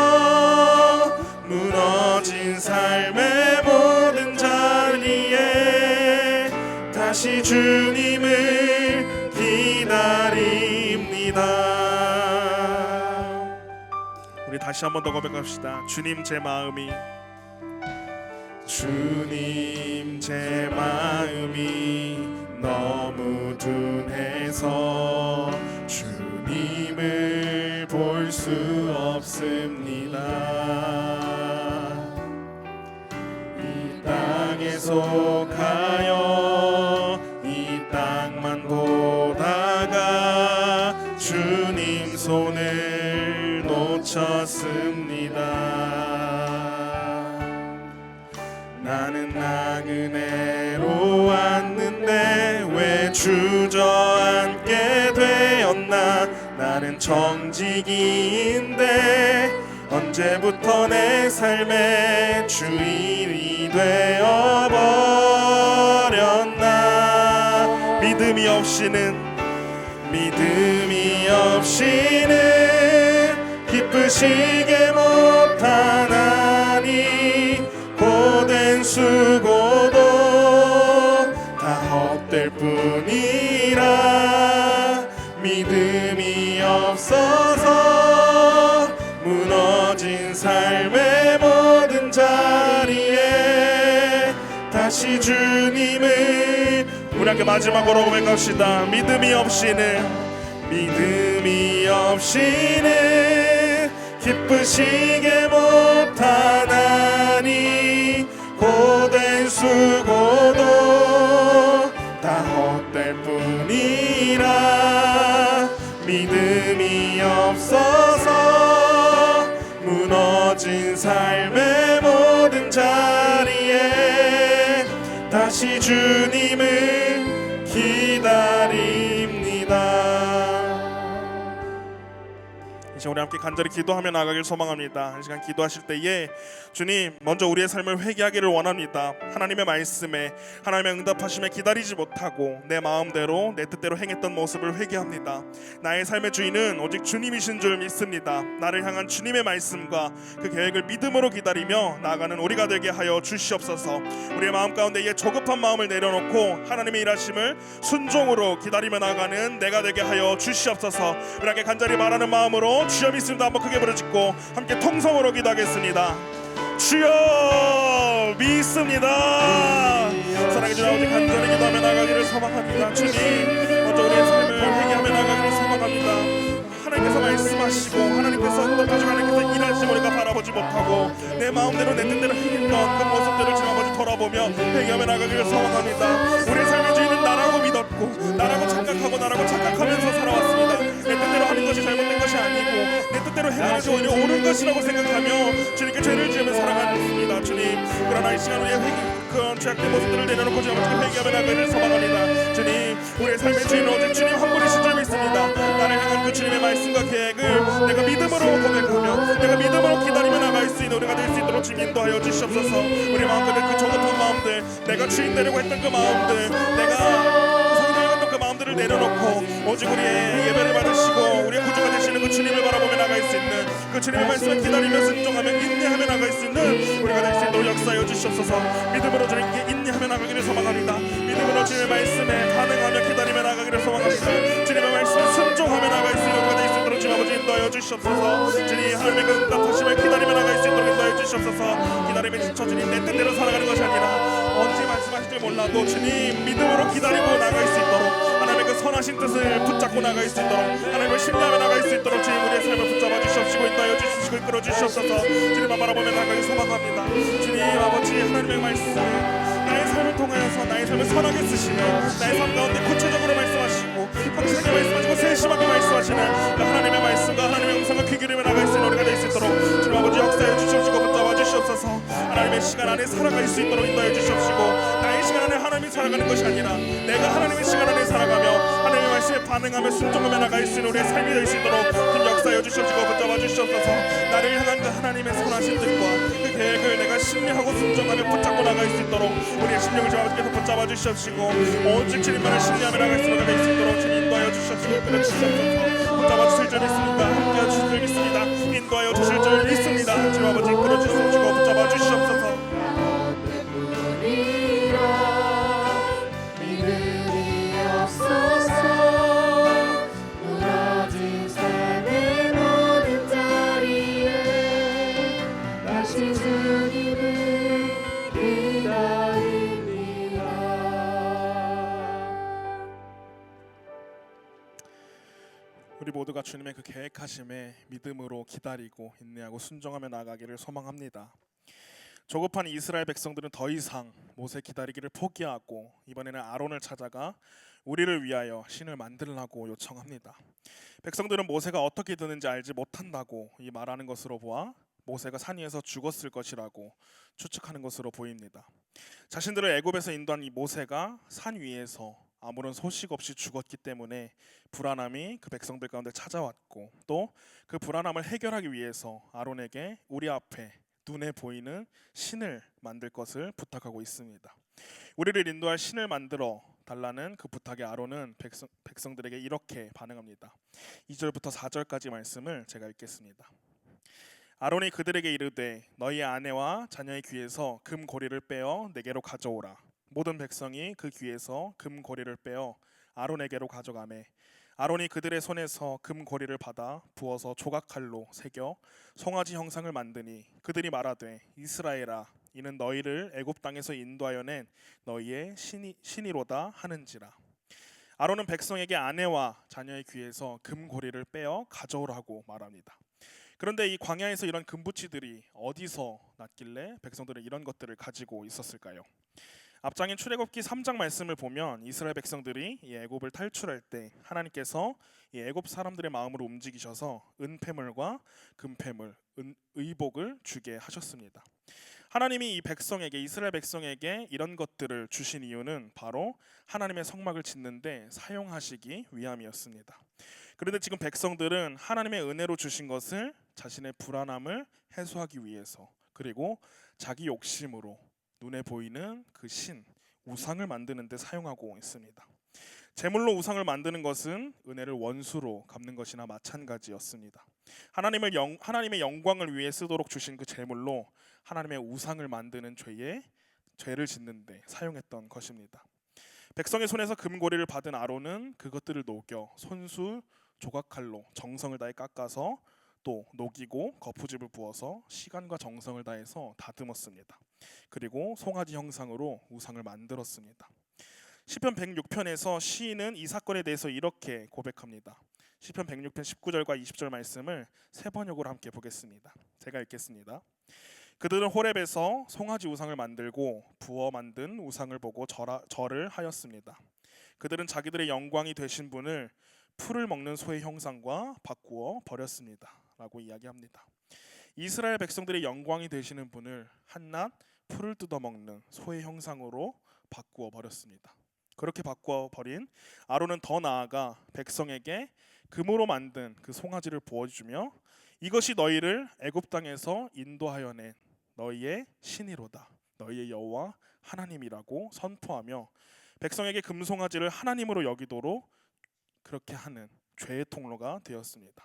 무너진 삶의 모든 자리에 다시 주님을 기다립니다. 우리 다시 한 번 더 고백합시다. 주님 제 마음이, 주님 제 마음이 너무 둔해서 주님을 볼 수 없습니다. 이 땅에 속하여 이 땅만 보다가 주님 손을 놓쳤습니다. 나는 나그네로 왔는데 왜 주저앉게 되었나. 나는 정직인데 언제부터 내 삶의 주인이 되어버렸나. 믿음이 없이는 기쁘시게 못하나니 고된 수고도 다 헛될 뿐이라. 믿음이 없어서 무너진 삶의 모든 자리에 다시 주님을, 우리 함께 마지막으로 고백합시다. 믿음이 없이는 기쁘시게 못하나니 고된 수고도 다 헛될 뿐이라. 믿음이 없어서 무너진 삶의 모든 자리에 다시 주님을 기다립니다. 이제 우리 함께 간절히 기도하며 나가길 소망합니다. 이 시간 기도하실 때에 주님, 먼저 우리의 삶을 회개하기를 원합니다. 하나님의 말씀에, 하나님의 응답하심에 기다리지 못하고 내 마음대로 내 뜻대로 행했던 모습을 회개합니다. 나의 삶의 주인은 오직 주님이신 줄 믿습니다. 나를 향한 주님의 말씀과 그 계획을 믿음으로 기다리며 나아가는 우리가 되게 하여 주시옵소서. 우리의 마음 가운데에 조급한 마음을 내려놓고 하나님의 일하심을 순종으로 기다리며 나아가는 내가 되게 하여 주시옵소서. 우리 함께 간절히 말하는 마음으로 주여 믿습니다 한번 크게 부르짖고 함께 통성으로 기도하겠습니다. 주여 믿습니다. 사랑해 주님 아버지, 간절히 기도하며 나가기를 소망합니다. 주님, 먼저 우리의 삶을 회개하며 나가기를 소망합니다. 하나님께서 말씀하시고 하나님께서 응답하시고 하나님께서 일하시고 우리가 바라보지 못하고 내 마음대로 내 뜻대로 행했던 그 모습들을 지금 아버지 돌아보며 회개하며 나가기를 소망합니다. 우리의 삶의 주인은 나라고 믿었고 나라고 착각하고 나라고 착각하면서 살아왔습니다. 내 뜻대로 하는 것이 잘못된 것이 아니고 내 뜻대로 행하는 것이 오히려 옳은 것이라고 생각하며 주님께 죄를 지으며 살아갑니다. 주님, 그러나 이 시간 우리의 그런 죄악된 모습들을 내려놓고 주님 아버지께 회개하며 나가기를 소망합니다. 주님, 우리의 삶의 주인은 오직 주님 한 분이신 줄 믿습니다. 나를 향한 그 주님의 말씀과 계획을 내가 믿음으로 고백하며 내가 믿음으로 기다리며 나갈 수 있는 우리가 될 수 있도록 주님 인도하여 주시옵소서. 우리 마음속에 그 조급한 마음들, 내가 주인 되려고 했던 그 마음들, 내가 성장했던 그 마음들을 내려놓고 오직 우리의 예배를 받으시고 우리의 구주가 되시는 그 주님을 바라보며 나갈 수 있는 그 주님의 말씀을 기다리며 순종하며 인내하며 나갈 수 있는 우리가 될 수 있도록 역사하여 주시옵소서. 믿음으로 주님께 인내하며 나가기를 소망합니다. 믿음으로 주님의 말씀에 반응하며 기다리며 나가기를 소망합니다. 주님의 말씀에 순종하며 나갈 수 있는 우리가 될 수 있도록 주님 아버지 인도하여 주시옵소서. 주님, 하나님의 그 응답하심을 기다리며 나갈 수 있도록 인도하여 주시옵소서. 기다림에 지쳐 주님 내 뜻대로 살아가는 것이 아니라 언제 말씀하실지 몰라도 주님 믿음으로 기다리고 나갈 수 있도록 하나님의 그 선하신 뜻을 붙잡고 나갈 수 있도록 하나님을 신뢰하며 나갈 수 있도록 주님 우리의 삶을 붙잡아 주시옵시고 인도하여 주시고 이끌어 주시옵소서. 주님만 바라보며 나가기 소망합니다. 주님 아버지, 하나님의 말씀 나의 삶을 통하여서 나의 삶을 선하게 쓰시며 나의 삶 가운데 구체적으로 말씀하시고 확실하게 말씀하시고 세심하게 말씀하시는 그 하나님의 말씀과 하나님의 음성을 귀 기울이며 나갈 수 있는 우리가 될 수 있도록 주님 아버지 역사해 주시옵시고 붙잡아 주시옵소서. 주시옵소서. 하나님의 시간 안에 살아갈 수 있도록 인도하여 주시옵시고, 나의 시간 안에 하나님이 살아가는 것이 아니라 내가 하나님의 시간 안에 살아가며 하나님의 말씀에 반응하며 순종하며 나갈 수 있는 우리의 삶이 될 수 있도록 좀 역사하여 주시옵시고 붙잡아 주시옵소서. 나를 향한 그 하나님의 선하신 뜻과 그 계획을 내가 신뢰하고 순종하며 붙잡고 나갈 수 있도록 우리의 심령을 주 아버지께서 붙잡아 주시옵시고, 오직 주님만을 신뢰하며 나갈 수 있도록 주님 인도하여 주시옵시고 이끌어 주시옵소서. 붙잡아 주실 줄 믿습니다. 함께하여 주실 줄 믿습니다. 인도하여 주실 줄 믿습니다. 주 아버지 이끌어 주시옵시고 붙잡아 주시옵소서. 우리 모두가 주님의 그 계획하심에 믿음으로 기다리고 인내하고 순종하며 나아가기를 소망합니다. 조급한 이스라엘 백성들은 더 이상 모세 기다리기를 포기하고 이번에는 아론을 찾아가 우리를 위하여 신을 만들라고 요청합니다. 백성들은 모세가 어떻게 되는지 알지 못한다고 이 말하는 것으로 보아 모세가 산 위에서 죽었을 것이라고 추측하는 것으로 보입니다. 자신들을 애굽에서 인도한 이 모세가 산 위에서 아무런 소식 없이 죽었기 때문에 불안함이 그 백성들 가운데 찾아왔고, 또 그 불안함을 해결하기 위해서 아론에게 우리 앞에 눈에 보이는 신을 만들 것을 부탁하고 있습니다. 우리를 인도할 신을 만들어 달라는 그 부탁에 아론은 백성들에게 이렇게 반응합니다. 2절부터 4절까지 말씀을 제가 읽겠습니다. 아론이 그들에게 이르되 너희의 아내와 자녀의 귀에서 금 고리를 빼어 내게로 가져오라. 모든 백성이 그 귀에서 금 고리를 빼어 아론에게로 가져가매 아론이 그들의 손에서 금 고리를 받아 부어서 조각칼로 새겨 송아지 형상을 만드니 그들이 말하되 이스라엘아 이는 너희를 애굽 땅에서 인도하여 낸 너희의 신이로다 하는지라. 아론은 백성에게 아내와 자녀의 귀에서 금 고리를 빼어 가져오라고 말합니다. 그런데 이 광야에서 이런 금붙이들이 어디서 났길래 백성들은 이런 것들을 가지고 있었을까요? 앞장인 출애굽기 3장 말씀을 보면 이스라엘 백성들이 이 애굽을 탈출할 때 하나님께서 이 애굽 사람들의 마음으로 움직이셔서 은폐물과 금폐물, 의복을 주게 하셨습니다. 하나님이 이 백성에게, 이스라엘 백성에게 이런 것들을 주신 이유는 바로 하나님의 성막을 짓는데 사용하시기 위함이었습니다. 그런데 지금 백성들은 하나님의 은혜로 주신 것을 자신의 불안함을 해소하기 위해서, 그리고 자기 욕심으로 눈에 보이는 그 신, 우상을 만드는 데 사용하고 있습니다. 제물로 우상을 만드는 것은 은혜를 원수로 갚는 것이나 마찬가지였습니다. 하나님의 영광을 위해 쓰도록 주신 그 제물로 하나님의 우상을 만드는 죄를 짓는 데 사용했던 것입니다. 백성의 손에서 금고리를 받은 아론은 그것들을 녹여 손수 조각칼로 정성을 다해 깎아서 또 녹이고 거푸집을 부어서 시간과 정성을 다해서 다듬었습니다. 그리고 송아지 형상으로 우상을 만들었습니다. 시편 106편에서 시인은 이 사건에 대해서 이렇게 고백합니다. 시편 106편 19절과 20절 말씀을 세 번역으로 함께 보겠습니다. 제가 읽겠습니다. 그들은 호렙에서 송아지 우상을 만들고 부어 만든 우상을 보고 절을 하였습니다. 그들은 자기들의 영광이 되신 분을 풀을 먹는 소의 형상과 바꾸어 버렸습니다. 라고 이야기합니다. 이스라엘 백성들의 영광이 되시는 분을 한낱 풀을 뜯어먹는 소의 형상으로 바꾸어 버렸습니다. 그렇게 바꾸어 버린 아론은 더 나아가 백성에게 금으로 만든 그 송아지를 부어주며 이것이 너희를 애굽 땅에서 인도하여 낸 너희의 신이로다, 너희의 여호와 하나님이라고 선포하며 백성에게 금송아지를 하나님으로 여기도록 그렇게 하는 죄의 통로가 되었습니다.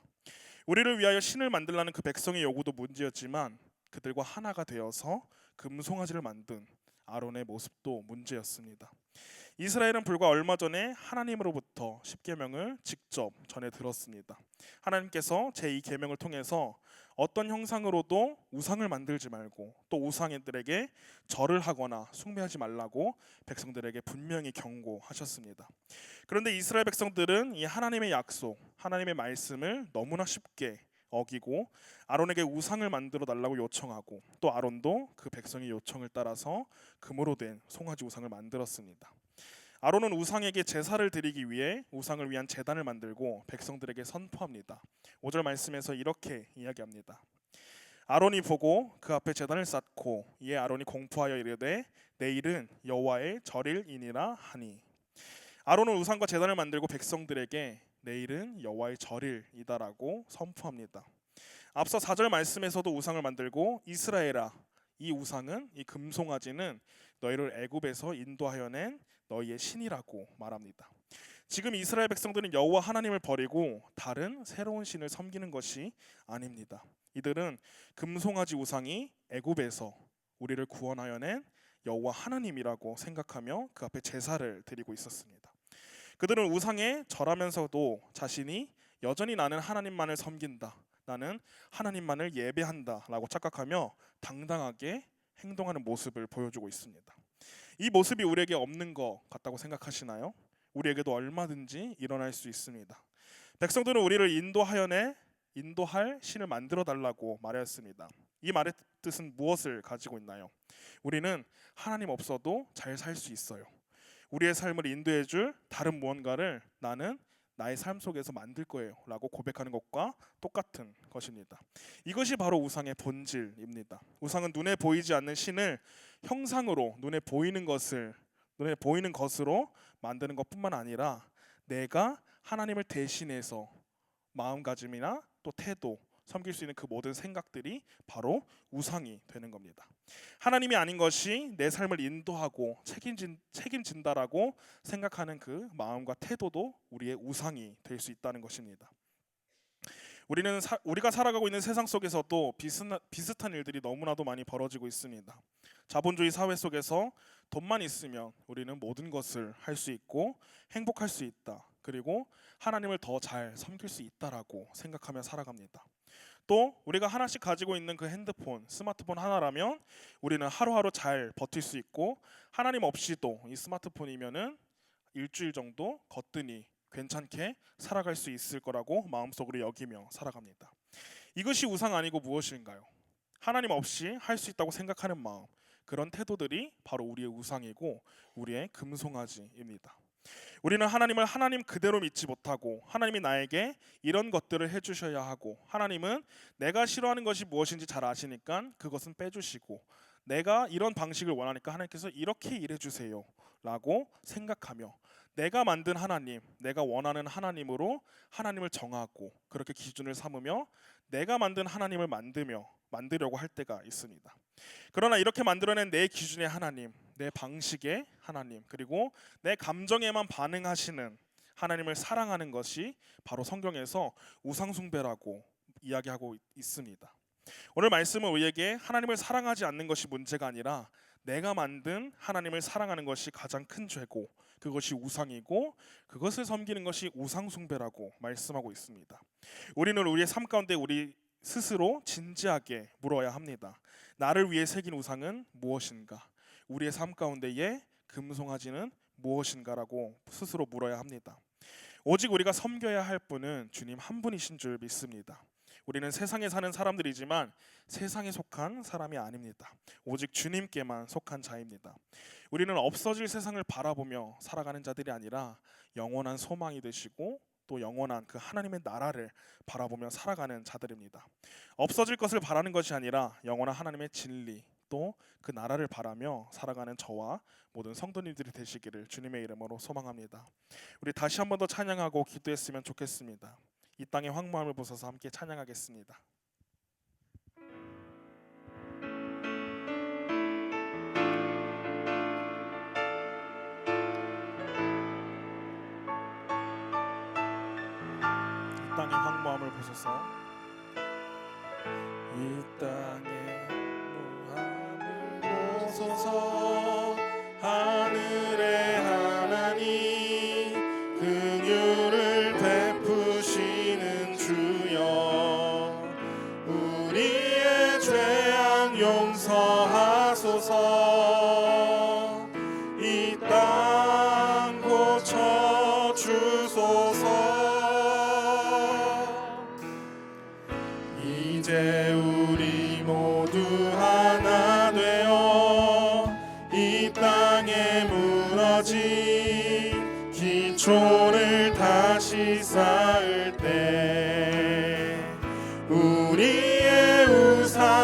우리를 위하여 신을 만들라는 그 백성의 요구도 문제였지만 그들과 하나가 되어서 금송아지를 만든 아론의 모습도 문제였습니다. 이스라엘은 불과 얼마 전에 하나님으로부터 십계명을 직접 전해 들었습니다. 하나님께서 제2 계명을 통해서 어떤 형상으로도 우상을 만들지 말고 또 우상들에게 절을 하거나 숭배하지 말라고 백성들에게 분명히 경고하셨습니다. 그런데 이스라엘 백성들은 이 하나님의 약속, 하나님의 말씀을 너무나 쉽게 어기고 아론에게 우상을 만들어 달라고 요청하고 또 아론도 그 백성의 요청을 따라서 금으로 된 송아지 우상을 만들었습니다. 아론은 우상에게 제사를 드리기 위해 우상을 위한 제단을 만들고 백성들에게 선포합니다. 5절 말씀에서 이렇게 이야기합니다. 아론이 보고 그 앞에 제단을 쌓고 이에 아론이 공포하여 이르되 내일은 여호와의 절일이니라 하니. 아론은 우상과 제단을 만들고 백성들에게 내일은 여호와의 절일이다라고 선포합니다. 앞서 4절 말씀에서도 우상을 만들고 이스라엘아, 이 우상은, 이 금송아지는 너희를 애굽에서 인도하여 낸 너희의 신이라고 말합니다. 지금 이스라엘 백성들은 여호와 하나님을 버리고 다른 새로운 신을 섬기는 것이 아닙니다. 이들은 금송아지 우상이 애굽에서 우리를 구원하여 낸 여호와 하나님이라고 생각하며 그 앞에 제사를 드리고 있었습니다. 그들은 우상에 절하면서도 자신이 여전히 나는 하나님만을 섬긴다, 나는 하나님만을 예배한다 라고 착각하며 당당하게 행동하는 모습을 보여주고 있습니다. 이 모습이 우리에게 없는 것 같다고 생각하시나요? 우리에게도 얼마든지 일어날 수 있습니다. 백성들은 우리를 인도할 신을 만들어 달라고 말했습니다. 이 말의 뜻은 무엇을 가지고 있나요? 우리는 하나님 없어도 잘 살 수 있어요. 우리의 삶을 인도해 줄 다른 무언가를 나는 나의 삶 속에서 만들 거예요 라고 고백하는 것과 똑같은 것입니다. 이것이 바로 우상의 본질입니다. 우상은 눈에 보이지 않는 신을 형상으로 눈에 보이는 것으로 만드는 것뿐만 아니라 내가 하나님을 대신해서 마음가짐이나 또 태도, 섬길 수 있는 그 모든 생각들이 바로 우상이 되는 겁니다. 하나님이 아닌 것이 내 삶을 인도하고 책임진다라고 생각하는 그 마음과 태도도 우리의 우상이 될 수 있다는 것입니다. 우리가 살아가고 있는 세상 속에서도 비슷한 일들이 너무나도 많이 벌어지고 있습니다. 자본주의 사회 속에서 돈만 있으면 우리는 모든 것을 할 수 있고 행복할 수 있다. 그리고 하나님을 더 잘 섬길 수 있다라고 생각하며 살아갑니다. 또 우리가 하나씩 가지고 있는 그 핸드폰, 스마트폰 하나라면 우리는 하루하루 잘 버틸 수 있고 하나님 없이도 이 스마트폰이면은 일주일 정도 거뜬히 괜찮게 살아갈 수 있을 거라고 마음속으로 여기며 살아갑니다. 이것이 우상 아니고 무엇인가요? 하나님 없이 할 수 있다고 생각하는 마음, 그런 태도들이 바로 우리의 우상이고 우리의 금송아지입니다. 우리는 하나님을 하나님 그대로 믿지 못하고 하나님이 나에게 이런 것들을 해주셔야 하고 하나님은 내가 싫어하는 것이 무엇인지 잘 아시니까 그것은 빼주시고 내가 이런 방식을 원하니까 하나님께서 이렇게 일해주세요 라고 생각하며 내가 만든 하나님, 내가 원하는 하나님으로 하나님을 정하고 그렇게 기준을 삼으며 내가 만든 하나님을 만들려고 할 때가 있습니다. 그러나 이렇게 만들어낸 내 기준의 하나님, 내 방식의 하나님, 그리고 내 감정에만 반응하시는 하나님을 사랑하는 것이 바로 성경에서 우상숭배라고 이야기하고 있습니다. 오늘 말씀은 우리에게 하나님을 사랑하지 않는 것이 문제가 아니라 내가 만든 하나님을 사랑하는 것이 가장 큰 죄고 그것이 우상이고 그것을 섬기는 것이 우상숭배라고 말씀하고 있습니다. 우리는 우리의 삶 가운데 우리 스스로 진지하게 물어야 합니다. 나를 위해 새긴 우상은 무엇인가? 우리의 삶 가운데의 금송아지는 무엇인가라고 스스로 물어야 합니다. 오직 우리가 섬겨야 할 분은 주님 한 분이신 줄 믿습니다. 우리는 세상에 사는 사람들이지만 세상에 속한 사람이 아닙니다. 오직 주님께만 속한 자입니다. 우리는 없어질 세상을 바라보며 살아가는 자들이 아니라 영원한 소망이 되시고 또 영원한 그 하나님의 나라를 바라보며 살아가는 자들입니다. 없어질 것을 바라는 것이 아니라 영원한 하나님의 진리 또 그 나라를 바라며 살아가는 저와 모든 성도님들이 되시기를 주님의 이름으로 소망합니다. 우리 다시 한 번 더 찬양하고 기도했으면 좋겠습니다. 이 땅의 황무함을 보소서 함께 찬양하겠습니다. 이 땅의 황무함을 보소서. 이 땅의 무함을 보소서. 하늘의 하나님 긍휼을 베푸시는 주여 우리의 죄악 용서하소서. 이 땅 고쳐 주소서. 이제 우리 모두 하나 되어 이 땅에 무너진 기초를 다시 쌓을 때 우리의 우상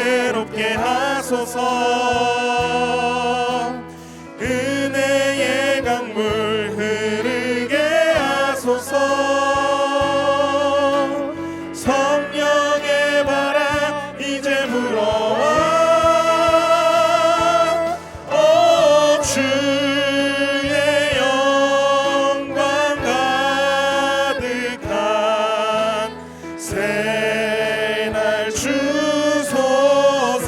새롭게 하소서. 은혜의 강물 흐르게 하소서. 성령의 바람 이제 불어와. 오 주의 영광 가득한 새날 주소서.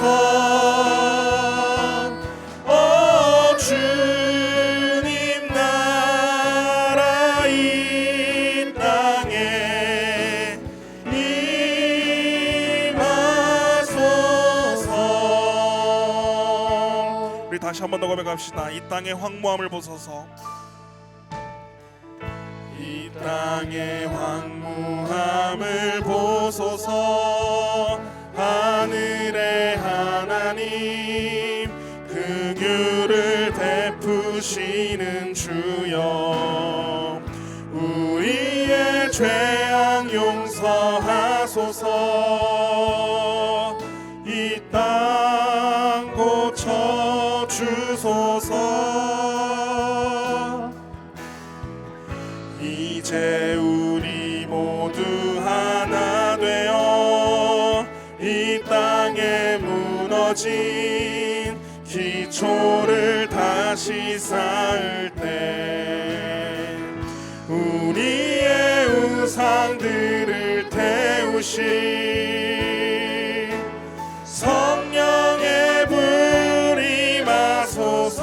오 주님 나라 이 땅에 임하소서. 우리 다시 한 번 더 고백합시다. 이 땅의 황무함을 보소서. 이 땅의 황무함을 보소서. 하늘의 하나님 긍휼을 베푸시는 주여, 우리의 죄악 용서하소서. 이 땅 고쳐 주소서. 이제 우리 모두 하나 되어 이 땅에 무너진 기초를 다시 쌓을 때 우리의 우상들을 태우시 성령의 불 임하소서.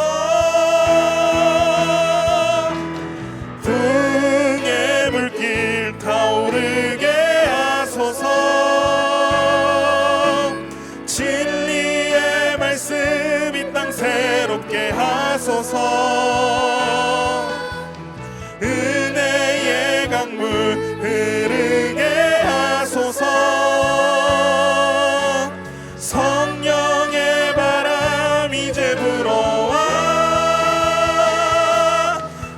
등의 불길 타오르게 하소서. 진리의 말씀 이 땅 새롭게 하소서. 은혜의 강물 흐르게 하소서. 성령의 바람 이제 불어와.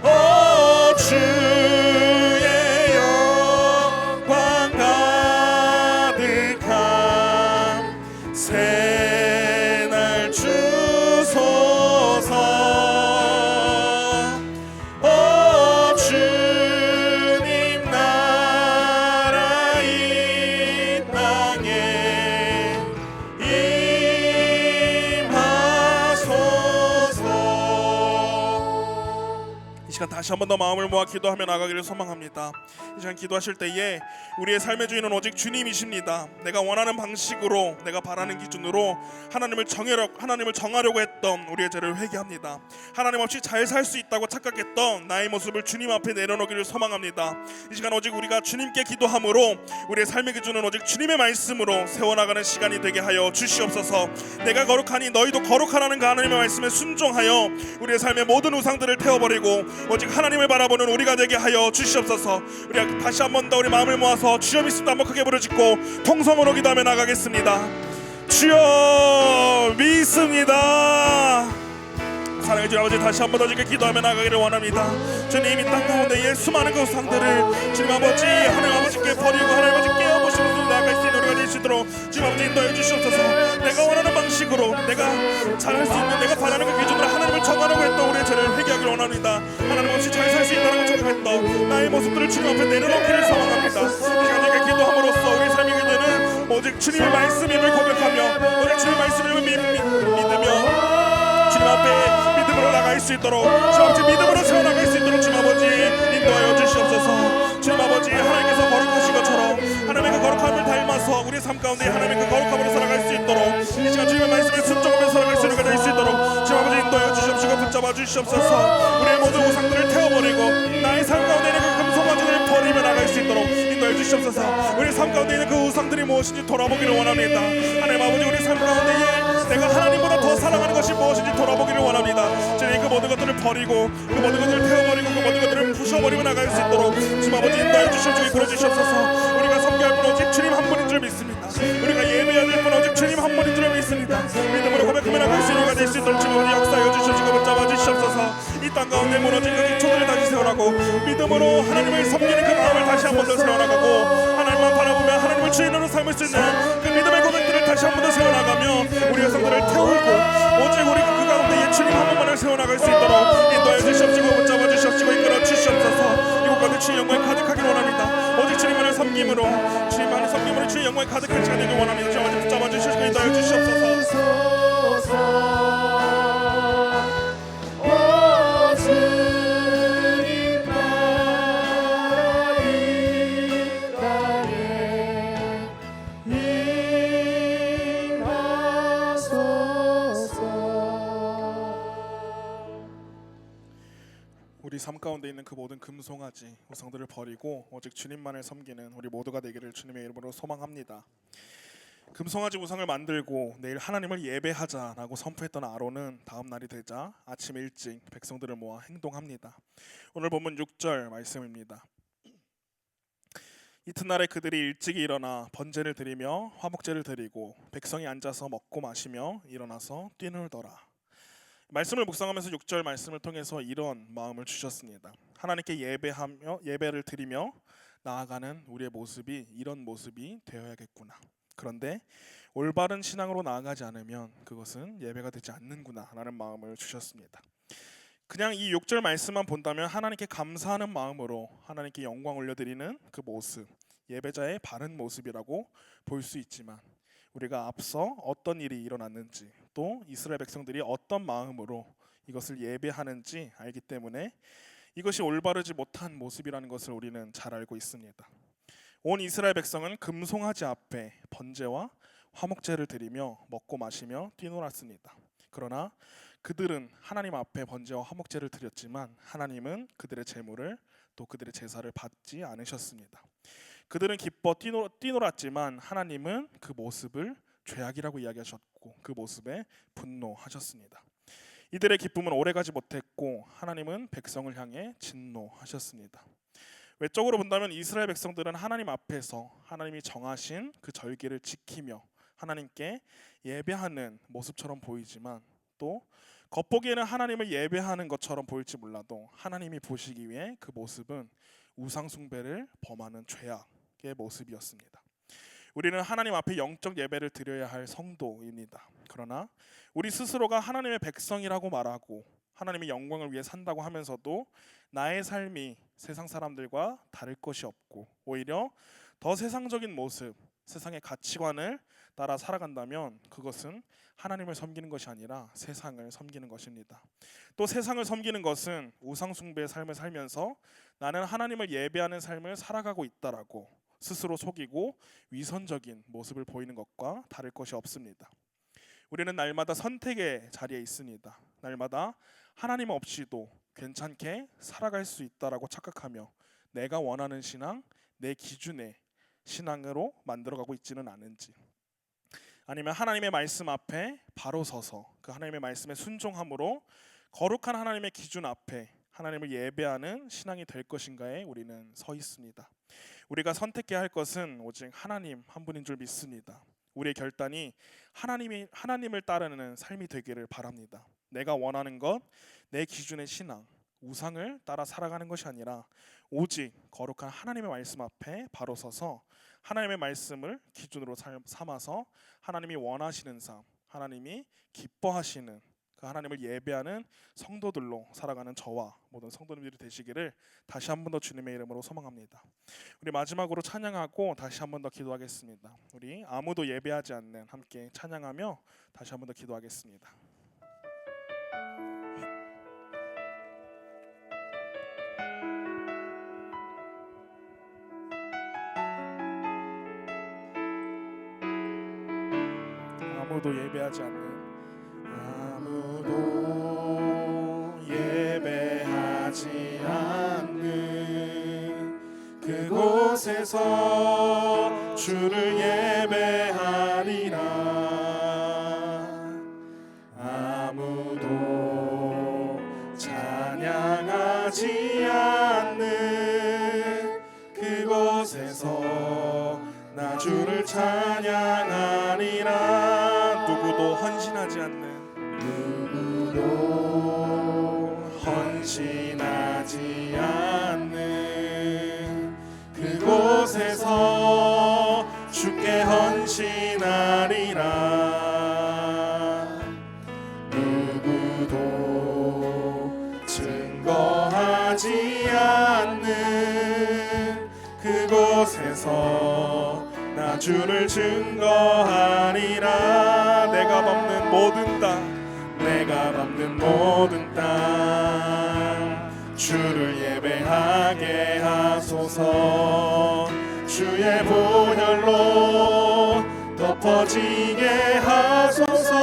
오 주의 영광 가득한 새날 주소서. 오 주님 나라 이 땅에 임하소서. 이 시간 다시 한 번 더 마음을 모아 기도하며 나가기를 소망합니다. 이 시간 기도하실 때에 우리의 삶의 주인은 오직 주님이십니다. 내가 원하는 방식으로, 내가 바라는 기준으로 하나님을 정하려고 했던 우리의 죄를 회개합니다. 하나님 없이 잘 살 수 있다고 착각했던 나의 모습을 주님 앞에 내려놓기를 소망합니다. 이 시간 오직 우리가 주님께 기도함으로 우리의 삶의 기준은 오직 주님의 말씀으로 세워나가는 시간이 되게 하여 주시옵소서. 내가 거룩하니 너희도 거룩하라는 그 하나님의 말씀에 순종하여 우리의 삶의 모든 우상들을 태워버리고 오직 하나님을 바라보는 우리가 되게 하여 주시옵소서. 우리가 다시 한 번 더 우리 마음을 모아서 주여 믿습니다 한번 크게 부르짖고 통성으로 기도하며 나가겠습니다. 주여 믿습니다. 사랑해 주님 아버지, 다시 한 번 더 주께 기도하며 나가기를 원합니다. 주님 이 땅 가운데 수많은 그 우상들을 주님 아버지 하나님 아버지께 버리고 하나님 아버지 깨어보시는 분 나아갈 수 있는 우리가 될 수 있도록 주님 아버지 인도해 주시옵소서. 내가 원하는 방식으로 내가 잘할 수 있는 내가 바라는 그 기준으로 하나님을 정하려고 했던 우리의 죄를 회개하기를 원합니다. 하나님 없이 잘 살 수 있다는 걸 착각했던 나의 모습들을 주님 앞에 내려놓기를 소망합니다. 이 시간 우리가 기도함으로써 우리 삶의 기도는 오직 주님의 말씀임을 고백하며 오직 주님의 말씀임을 믿으며 주님 앞에 믿음으로 나갈 수 있도록 주님 아버지 믿음으로 세워나갈 수 있도록 주님 아버지 인도하여 주시옵소서. 주님 아버지 하나님께서 거룩하신 것처럼 하나님의 그 거룩함을 닮아서 우리 삶 가운데 하나님의 그 거룩함으로 살아갈 수 있도록 이 시간 주님의 말씀에 순종하며 살아갈 수 있는 수 있도록 주님 아버지 인도하여 주시옵시고 붙잡아 주시옵소서. 우리의 모든 우상들을 태워버리고 나의 삶 가운데 있는 그 금송아지들을 버리며 나갈 수 있도록 인도해 주시옵소서. 우리 삶 가운데 있는 그 우상들이 무엇인지 돌아보기를 원합니다. 하나님 아버지 우리 삶 가운데에 내가 하나님보다 더 사랑하는 것이 무엇인지 돌아보기를 원합니다. 주님 그 모든 것들을 버리고 그 모든 것들을 태워버리고 그 모든 것들을 부셔버리고 나갈 수 있도록 주님 아버지 인도해 주시옵시고 이끌어 주시옵소서. 우리가 섬겨할 분 오직 주님 한 분인 줄 믿습니다. 우리가 예배해야 될 분 오직 주님 한 분인 줄 믿습니다. 믿음으로 고백하며 나갈 수 있는 우리가 될 수 있도록 주님 아버지 역사하여 주시옵시고 붙잡아 주시옵소서. 이 땅 가운데 무너진 그 기초들을 다시 세워나고 믿음으로 하나님을 섬기는 그 마음을 다시 한 번 더 세워나가고 하나님만 바라보며 하나님을 주인으로 삼을 수 있는 그 믿음의 고백들을 다시 한 번 더 세워나가며 우리 여성들을 태우고 오직 우리 그 가운데 예수님 한 번만을 세워나갈 수 있도록 인도해 주시옵시고 붙잡아 주시옵시고 이끌어 주시옵소서. 이곳 가운데 주의 영광이 가득하길 원합니다. 오직 주님만을 섬김으로 주님만을 섬김으로 주의 영광이 가득한 시간 되길 원합니다. 주님 아버지 붙잡아 주시고 인도해 주시옵소서. 우리 삶 가운데 있는 그 모든 금송아지 우상들을 버리고 오직 주님만을 섬기는 우리 모두가 되기를 주님의 이름으로 소망합니다. 금송아지 우상을 만들고 내일 하나님을 예배하자라고 선포했던 아론은 다음 날이 되자 아침 일찍 백성들을 모아 행동합니다. 오늘 본문 6절 말씀입니다. 이튿날에 그들이 일찍이 일어나 번제를 드리며 화목제를 드리고 백성이 앉아서 먹고 마시며 일어나서 뛰놀더라. 말씀을 묵상하면서 6절 말씀을 통해서 이런 마음을 주셨습니다. 하나님께 예배하며 예배를 드리며 나아가는 우리의 모습이 이런 모습이 되어야겠구나. 그런데 올바른 신앙으로 나아가지 않으면 그것은 예배가 되지 않는구나 라는 마음을 주셨습니다. 그냥 이 6절 말씀만 본다면 하나님께 감사하는 마음으로 하나님께 영광 올려드리는 그 모습, 예배자의 바른 모습이라고 볼 수 있지만 우리가 앞서 어떤 일이 일어났는지 또 이스라엘 백성들이 어떤 마음으로 이것을 예배하는지 알기 때문에 이것이 올바르지 못한 모습이라는 것을 우리는 잘 알고 있습니다. 온 이스라엘 백성은 금송아지 앞에 번제와 화목제를 드리며 먹고 마시며 뛰놀았습니다. 그러나 그들은 하나님 앞에 번제와 화목제를 드렸지만 하나님은 그들의 제물을 또 그들의 제사를 받지 않으셨습니다. 그들은 기뻐 뛰놀았지만 하나님은 그 모습을 죄악이라고 이야기하셨고 그 모습에 분노하셨습니다. 이들의 기쁨은 오래가지 못했고 하나님은 백성을 향해 진노하셨습니다. 외적으로 본다면 이스라엘 백성들은 하나님 앞에서 하나님이 정하신 그 절기를 지키며 하나님께 예배하는 모습처럼 보이지만 또 겉보기에는 하나님을 예배하는 것처럼 보일지 몰라도 하나님이 보시기에 그 모습은 우상 숭배를 범하는 죄악의 모습이었습니다. 우리는 하나님 앞에 영적 예배를 드려야 할 성도입니다. 그러나 우리 스스로가 하나님의 백성이라고 말하고 하나님의 영광을 위해 산다고 하면서도 나의 삶이 세상 사람들과 다를 것이 없고 오히려 더 세상적인 모습, 세상의 가치관을 따라 살아간다면 그것은 하나님을 섬기는 것이 아니라 세상을 섬기는 것입니다. 또 세상을 섬기는 것은 우상 숭배의 삶을 살면서 나는 하나님을 예배하는 삶을 살아가고 있다라고 스스로 속이고 위선적인 모습을 보이는 것과 다를 것이 없습니다. 우리는 날마다 선택의 자리에 있습니다. 날마다 하나님 없이도 괜찮게 살아갈 수 있다라고 착각하며 내가 원하는 신앙, 내 기준의 신앙으로 만들어가고 있지는 않은지, 아니면 하나님의 말씀 앞에 바로 서서 그 하나님의 말씀에 순종함으로 거룩한 하나님의 기준 앞에 하나님을 예배하는 신앙이 될 것인가에 우리는 서 있습니다. 우리가 선택해야 할 것은 오직 하나님 한 분인 줄 믿습니다. 우리의 결단이 하나님을 따르는 삶이 되기를 바랍니다. 내가 원하는 것, 내 기준의 신앙, 우상을 따라 살아가는 것이 아니라 오직 거룩한 하나님의 말씀 앞에 바로 서서 하나님의 말씀을 기준으로 삼아서 하나님이 원하시는 삶, 하나님이 기뻐하시는 그 하나님을 예배하는 성도들로 살아가는 저와 모든 성도님들이 되시기를 다시 한 번 더 주님의 이름으로 소망합니다. 우리 마지막으로 찬양하고 다시 한 번 더 기도하겠습니다. 우리 아무도 예배하지 않는 함께 찬양하며 다시 한 번 더 기도하겠습니다. 아무도 예배하지 않는 아무도 예배하지 않는 그곳에서 주를 예배하리라. 아무도 찬양하지 않는 그곳에서 나 주를 찬양하리라. 누구도 헌신하지 않는 그곳에서 주께 헌신 대신하리라. 누구도 증거하지 않는 그곳에서 나 주를 증거하리라. 내가 밟는 모든 땅, 내가 밟는 모든 땅, 주를 예배하게 하소서. 주의 보혈로 덮어지게 하소서.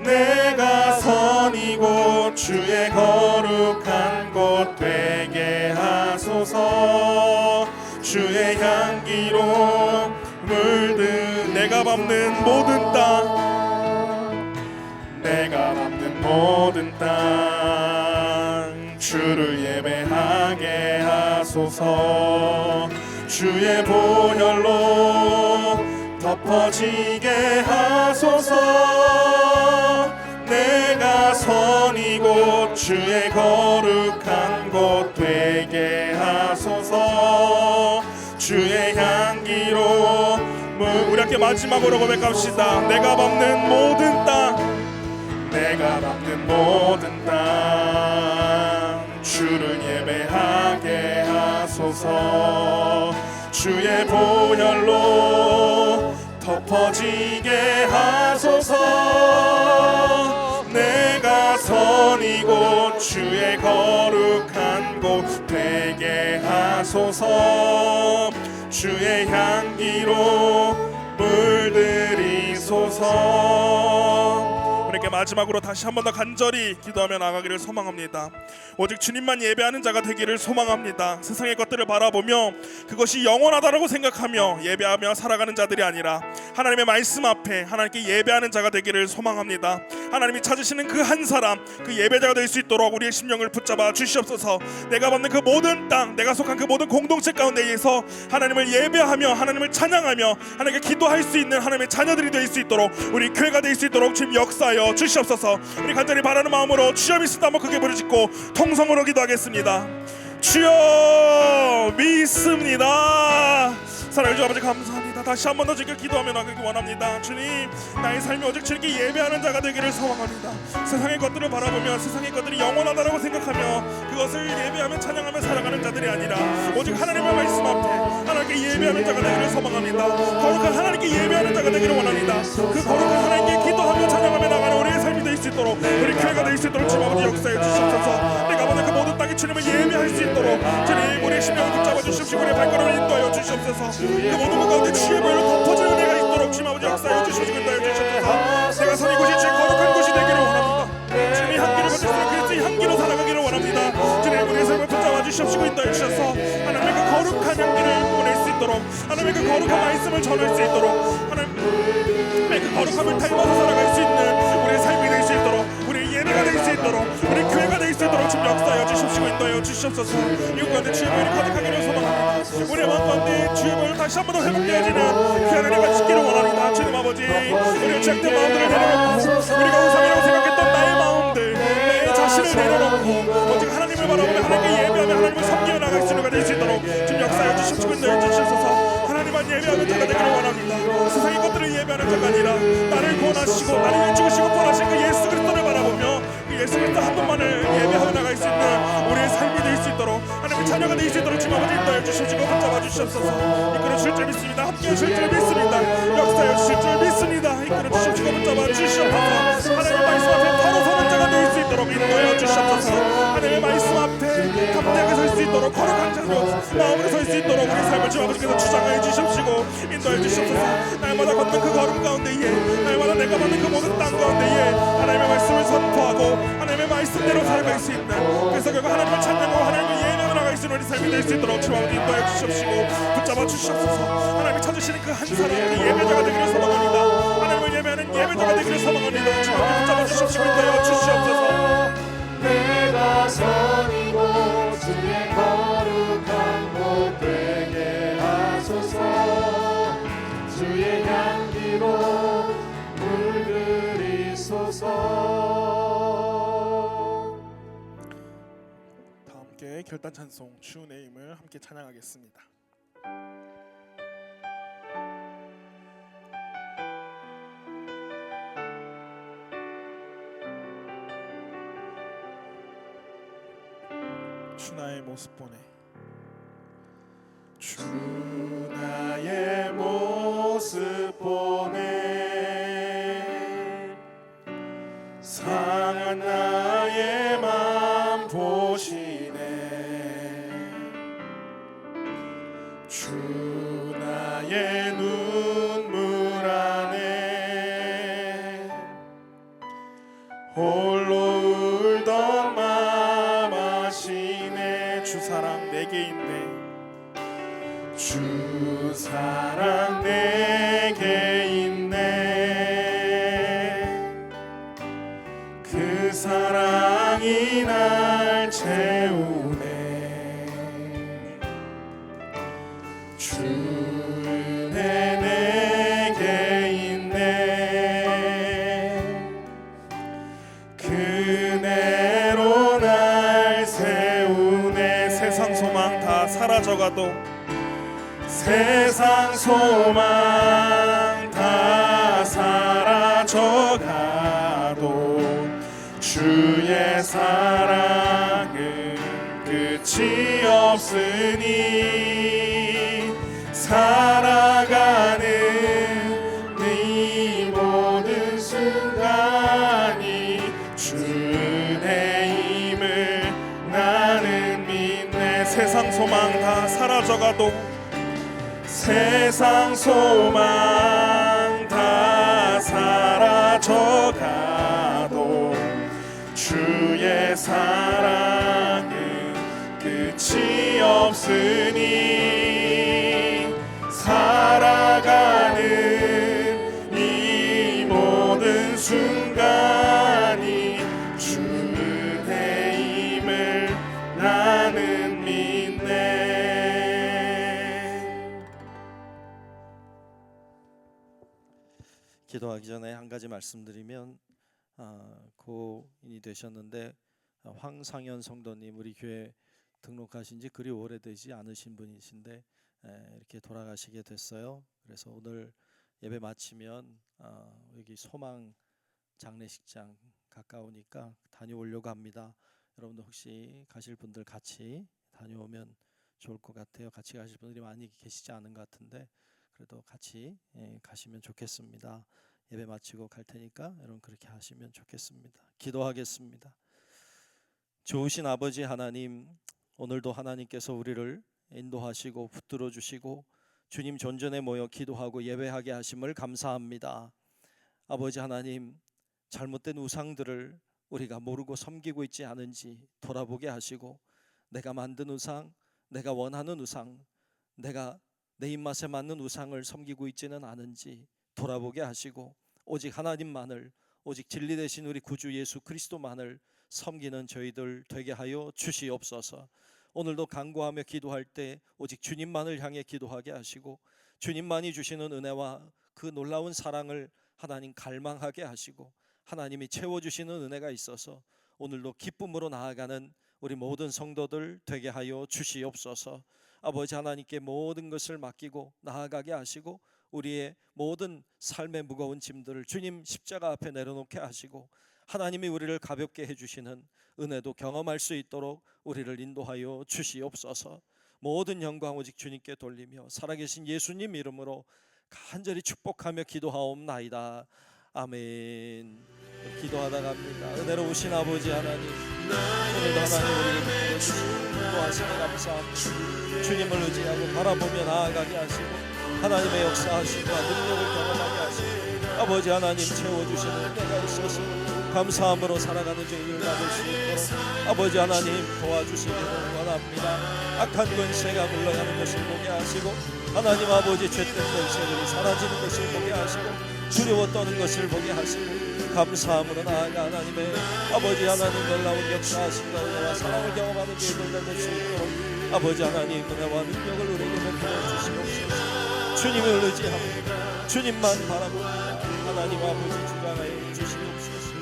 내가 선이고 주의 거룩한 곳 되게 하소서. 주의 향기로 물든 내가 밟는 모든 땅, 내가 밟는 모든 땅, 주를 예배하게 하소서. 주의 보혈로 덮어지게 하소서. 내가 선이고 주의 거룩한 곳 되게 하소서. 주의 향기로 우리 함께 마지막으로 고백합시다. 내가 밟는 모든 땅, 내가 밟는 모든 땅, 주를 예배하게 하소서. 주의 보혈로 덮어지게 하소서. 내가 선이고 주의 거룩한 곳 되게 하소서. 주의 향기로 물들이소서. 우리에게 마지막으로 다시 한 번 더 간절히 기도하며 나가기를 소망합니다. 오직 주님만 예배하는 자가 되기를 소망합니다. 세상의 것들을 바라보며 그것이 영원하다라고 생각하며 예배하며 살아가는 자들이 아니라 하나님의 말씀 앞에 하나님께 예배하는 자가 되기를 소망합니다. 하나님이 찾으시는 그 한 사람, 그 예배자가 될 수 있도록 우리의 심령을 붙잡아 주시옵소서. 내가 받는 그 모든 땅, 내가 속한 그 모든 공동체 가운데에서 하나님을 예배하며 하나님을 찬양하며 하나님께 기도할 수 있는 하나님의 자녀들이 될 수 있도록, 우리 교회가 될 수 있도록 주님 역사하여 주시옵소서. 우리 간절히 바라는 마음으로 주여 믿습니다 한번 크게 부르짖고 통성으로 기도하겠습니다. 주여 믿습니다. 사랑해 주 아버지 감사합니다. 다시 한 번 더 주께 기도하며 나가기 원합니다. 주님, 나의 삶이 오직 주님께 예배하는 자가 되기를 소망합니다. 세상의 것들을 바라보며 세상의 것들이 영원하다라고 생각하며 그것을 예배하며 찬양하며 살아가는 자들이 아니라 오직 하나님의 말씀 앞에 하나님께 예배하는 자가 되기를 소망합니다. 거룩한 하나님께 예배하는 자가 되기를 원합니다. 그 거룩한 하나님께 기도하며 찬양하며 나가는 우리의 삶이 될 수 있도록, 우리 교회가 될 수 있도록 주님 아버지 역사해 주시옵소서. 내가 보는 그 모든 땅에 주님을 예배할 수 있도록 주님 우리의 심령을 붙잡아 주시옵시고 우리의 발걸음을 인도하여 주시옵소서. 그 모든 것 가운데 주의 보혈로 덮어지는 내가 있도록 주님 아버지 역사해 주시옵시고 인도하여 주시옵소서. 내가 선이 곳이 주의 거룩한 곳이 되기를 원합니다. 주님의 향기를 받으시는 그리스도의 향기로 살아가기를 원합니다. 주님 우리의 삶을 붙잡아 주시옵시고 인도하여 주셔서 하나님의 그 거룩한 향기를 보낼 수 있도록, 하나님의 그 거룩한 말씀을 전할 수 있도록, 하나님의 그 거룩함을 닮아서 살아갈 수 있는 우리의 삶이 될 수 있도록, 우리의 예배가 될 수 있도록, 우리 교회가 될 수 있도록 주님 역사하여 주시옵시고 인도하여 주시옵소서. 이곳 가운데 주의 보혈이 가득하기를 소망합니다. 우리의 마음 가운데 주의 보혈 다시 한 번 더 회복되어지는 귀한 은혜가 있기를 원합니다. 주님 아버지, 우리의 죄악된 마음들을 내려놓고 우리가 우상이라고 생각했던 나의 마음들, 내 자신을 내려놓고 오직 하나님을 바라보며 하나님께 예배하며 하나님을 섬기며 나갈 수 있는 가 될 수 있도록 주님 역사하여 주시옵시고 인도하여 주시옵소서. 하나님만 예배하는 자가 되기를 원합니다. 세상의 것들을 예배하는 자가 아니라 나를 구원하시고 나를 죽으시고 부활하신 그 예수 그리스도를 바라보며 그 예수 그리스도 한 분만을 예배하며 나갈 수 있는 우리의 삶이 될 수 있도록, 하나님의 자녀가 될 수 있도록 주님 아버지 인도하여 주시옵시고 붙잡아 주시옵소서. 이끌어 주실 줄 믿습니다. 함께 하실 줄 믿습니다. 역사하여 주실 줄 믿습니다. 이끌어 주시옵시고 붙잡아 주시옵소서. 하나님의 말씀 앞에 바로 서는 자가 될 수 있도록 인도하여 주시옵소서. 하나님의 말씀 앞에 담대하게 설 수 있도록, 거룩한 자로 마음으로 설 수 있도록 우리 삶을 주님 아버지께서 주장하여 주시옵시고 인도하여 주시옵소서. 날마다 걷는 그 걸음 가운데에, 날마다 내가 받는 그 모든 땅 가운데에 하나님의 말씀을 선포하고 하나님의 말씀대로 살아갈 수 있는, 그래서 결국 하나님을 찬양하고 하나님을 예배하며 나갈 수 있는 우리 삶이 될 수 있도록 주님 아버지 인도하여 주시옵시고 붙잡아 주시옵소서. 하나님이 찾으시는 그 한 사람, 그 예배자가 되기를 소망합니다. 하나님을 예배하는 예배자가 되기를 소망합니다. 주님 아버지 붙잡아 주시옵시고 인도하여 주시옵소서. 내가 선이고 주의 거룩한 곳 되게 하소서. 주의 향기로 물들이소서. 다 함께 결단 찬송 주의 이름을 함께 찬양하겠습니다. 주 나의 모습 보내. 주 나의 모습 보내 상한 나의 맘 보시네 주 나의 눈물 안에 홀로 울던 맘 아시네 주 사랑 내게 있네. 주 사랑 내게 있네 그 사랑이 날 채우네 주 은혜 내게 있네 그 은혜로 날 세우네 세상 소망 다 사라져가도 세상 소망 다 사라져가도 주의 사랑은 끝이 없으니 살아가는 이 모든 순간이 주 은혜임을 나는 믿네 세상 소망 다 사라져가도 세상 소망 다 사라져가도 주의 사랑은 끝이 없으니 살아가는 이 모든 순간이 주 은혜임을 나는 믿네. 기도하기 전에 한 가지 말씀드리면 고인이 되셨는데 황상현 성도님 우리 교회 등록하신 지 그리 오래되지 않으신 분이신데 이렇게 돌아가시게 됐어요. 그래서 오늘 예배 마치면 여기 소망 장례식장 가까우니까 다녀오려고 합니다. 여러분들 혹시 가실 분들 같이 다녀오면 좋을 것 같아요. 같이 가실 분들이 많이 계시지 않은 것 같은데 그래도 같이 가시면 좋겠습니다. 예배 마치고 갈 테니까 여러분 그렇게 하시면 좋겠습니다. 기도하겠습니다. 좋으신 아버지 하나님, 오늘도 하나님께서 우리를 인도하시고 붙들어 주시고 주님 존전에 모여 기도하고 예배하게 하심을 감사합니다. 아버지 하나님, 잘못된 우상들을 우리가 모르고 섬기고 있지 않은지 돌아보게 하시고 내가 만든 우상, 내가 원하는 우상, 내가 내 입맛에 맞는 우상을 섬기고 있지는 않은지 돌아보게 하시고 오직 하나님만을, 오직 진리 되신 우리 구주 예수 그리스도만을 섬기는 저희들 되게 하여 주시옵소서. 오늘도 간구하며 기도할 때 오직 주님만을 향해 기도하게 하시고 주님만이 주시는 은혜와 그 놀라운 사랑을 하나님 갈망하게 하시고 하나님이 채워주시는 은혜가 있어서 오늘도 기쁨으로 나아가는 우리 모든 성도들 되게 하여 주시옵소서. 아버지 하나님께 모든 것을 맡기고 나아가게 하시고 우리의 모든 삶의 무거운 짐들을 주님 십자가 앞에 내려놓게 하시고 하나님이 우리를 가볍게 해주시는 은혜도 경험할 수 있도록 우리를 인도하여 주시옵소서. 모든 영광 오직 주님께 돌리며 살아계신 예수님 이름으로 간절히 축복하며 기도하옵나이다. 아멘. 기도하다 갑니다. 은혜로우신 아버지 하나님, 오늘도 하나님 우리를 붙들어 주시고 인도하시며 감사합니다. 주님을 의지하고 바라보며 나아가게 하시고 하나님의 역사하심과 능력을 경험하게 하시고 아버지 하나님 채워주시는 은혜가 있어서 감사함으로 살아가는 저희를 받을 수 있도록 아버지 하나님 도와주시기를 원합니다. 악한 권세가 물러가는 것을 보게 하시고 하나님 아버지 죄된 권세들이 사라지는 것을 보게 하시고 두려워 떠는 것을 보게 하시고 감사함으로 나아가 하나님의 아버지 하나님 놀라운 역사하심과 은혜와 사랑을 경험하는 저희들 될 수 있도록 아버지 하나님 은혜와 능력을 우리에게 베풀어 주시옵소서. 주님을 의지합니다. 주님만 바라봅니다. 하나님 아버지 주장하여 주시옵소서.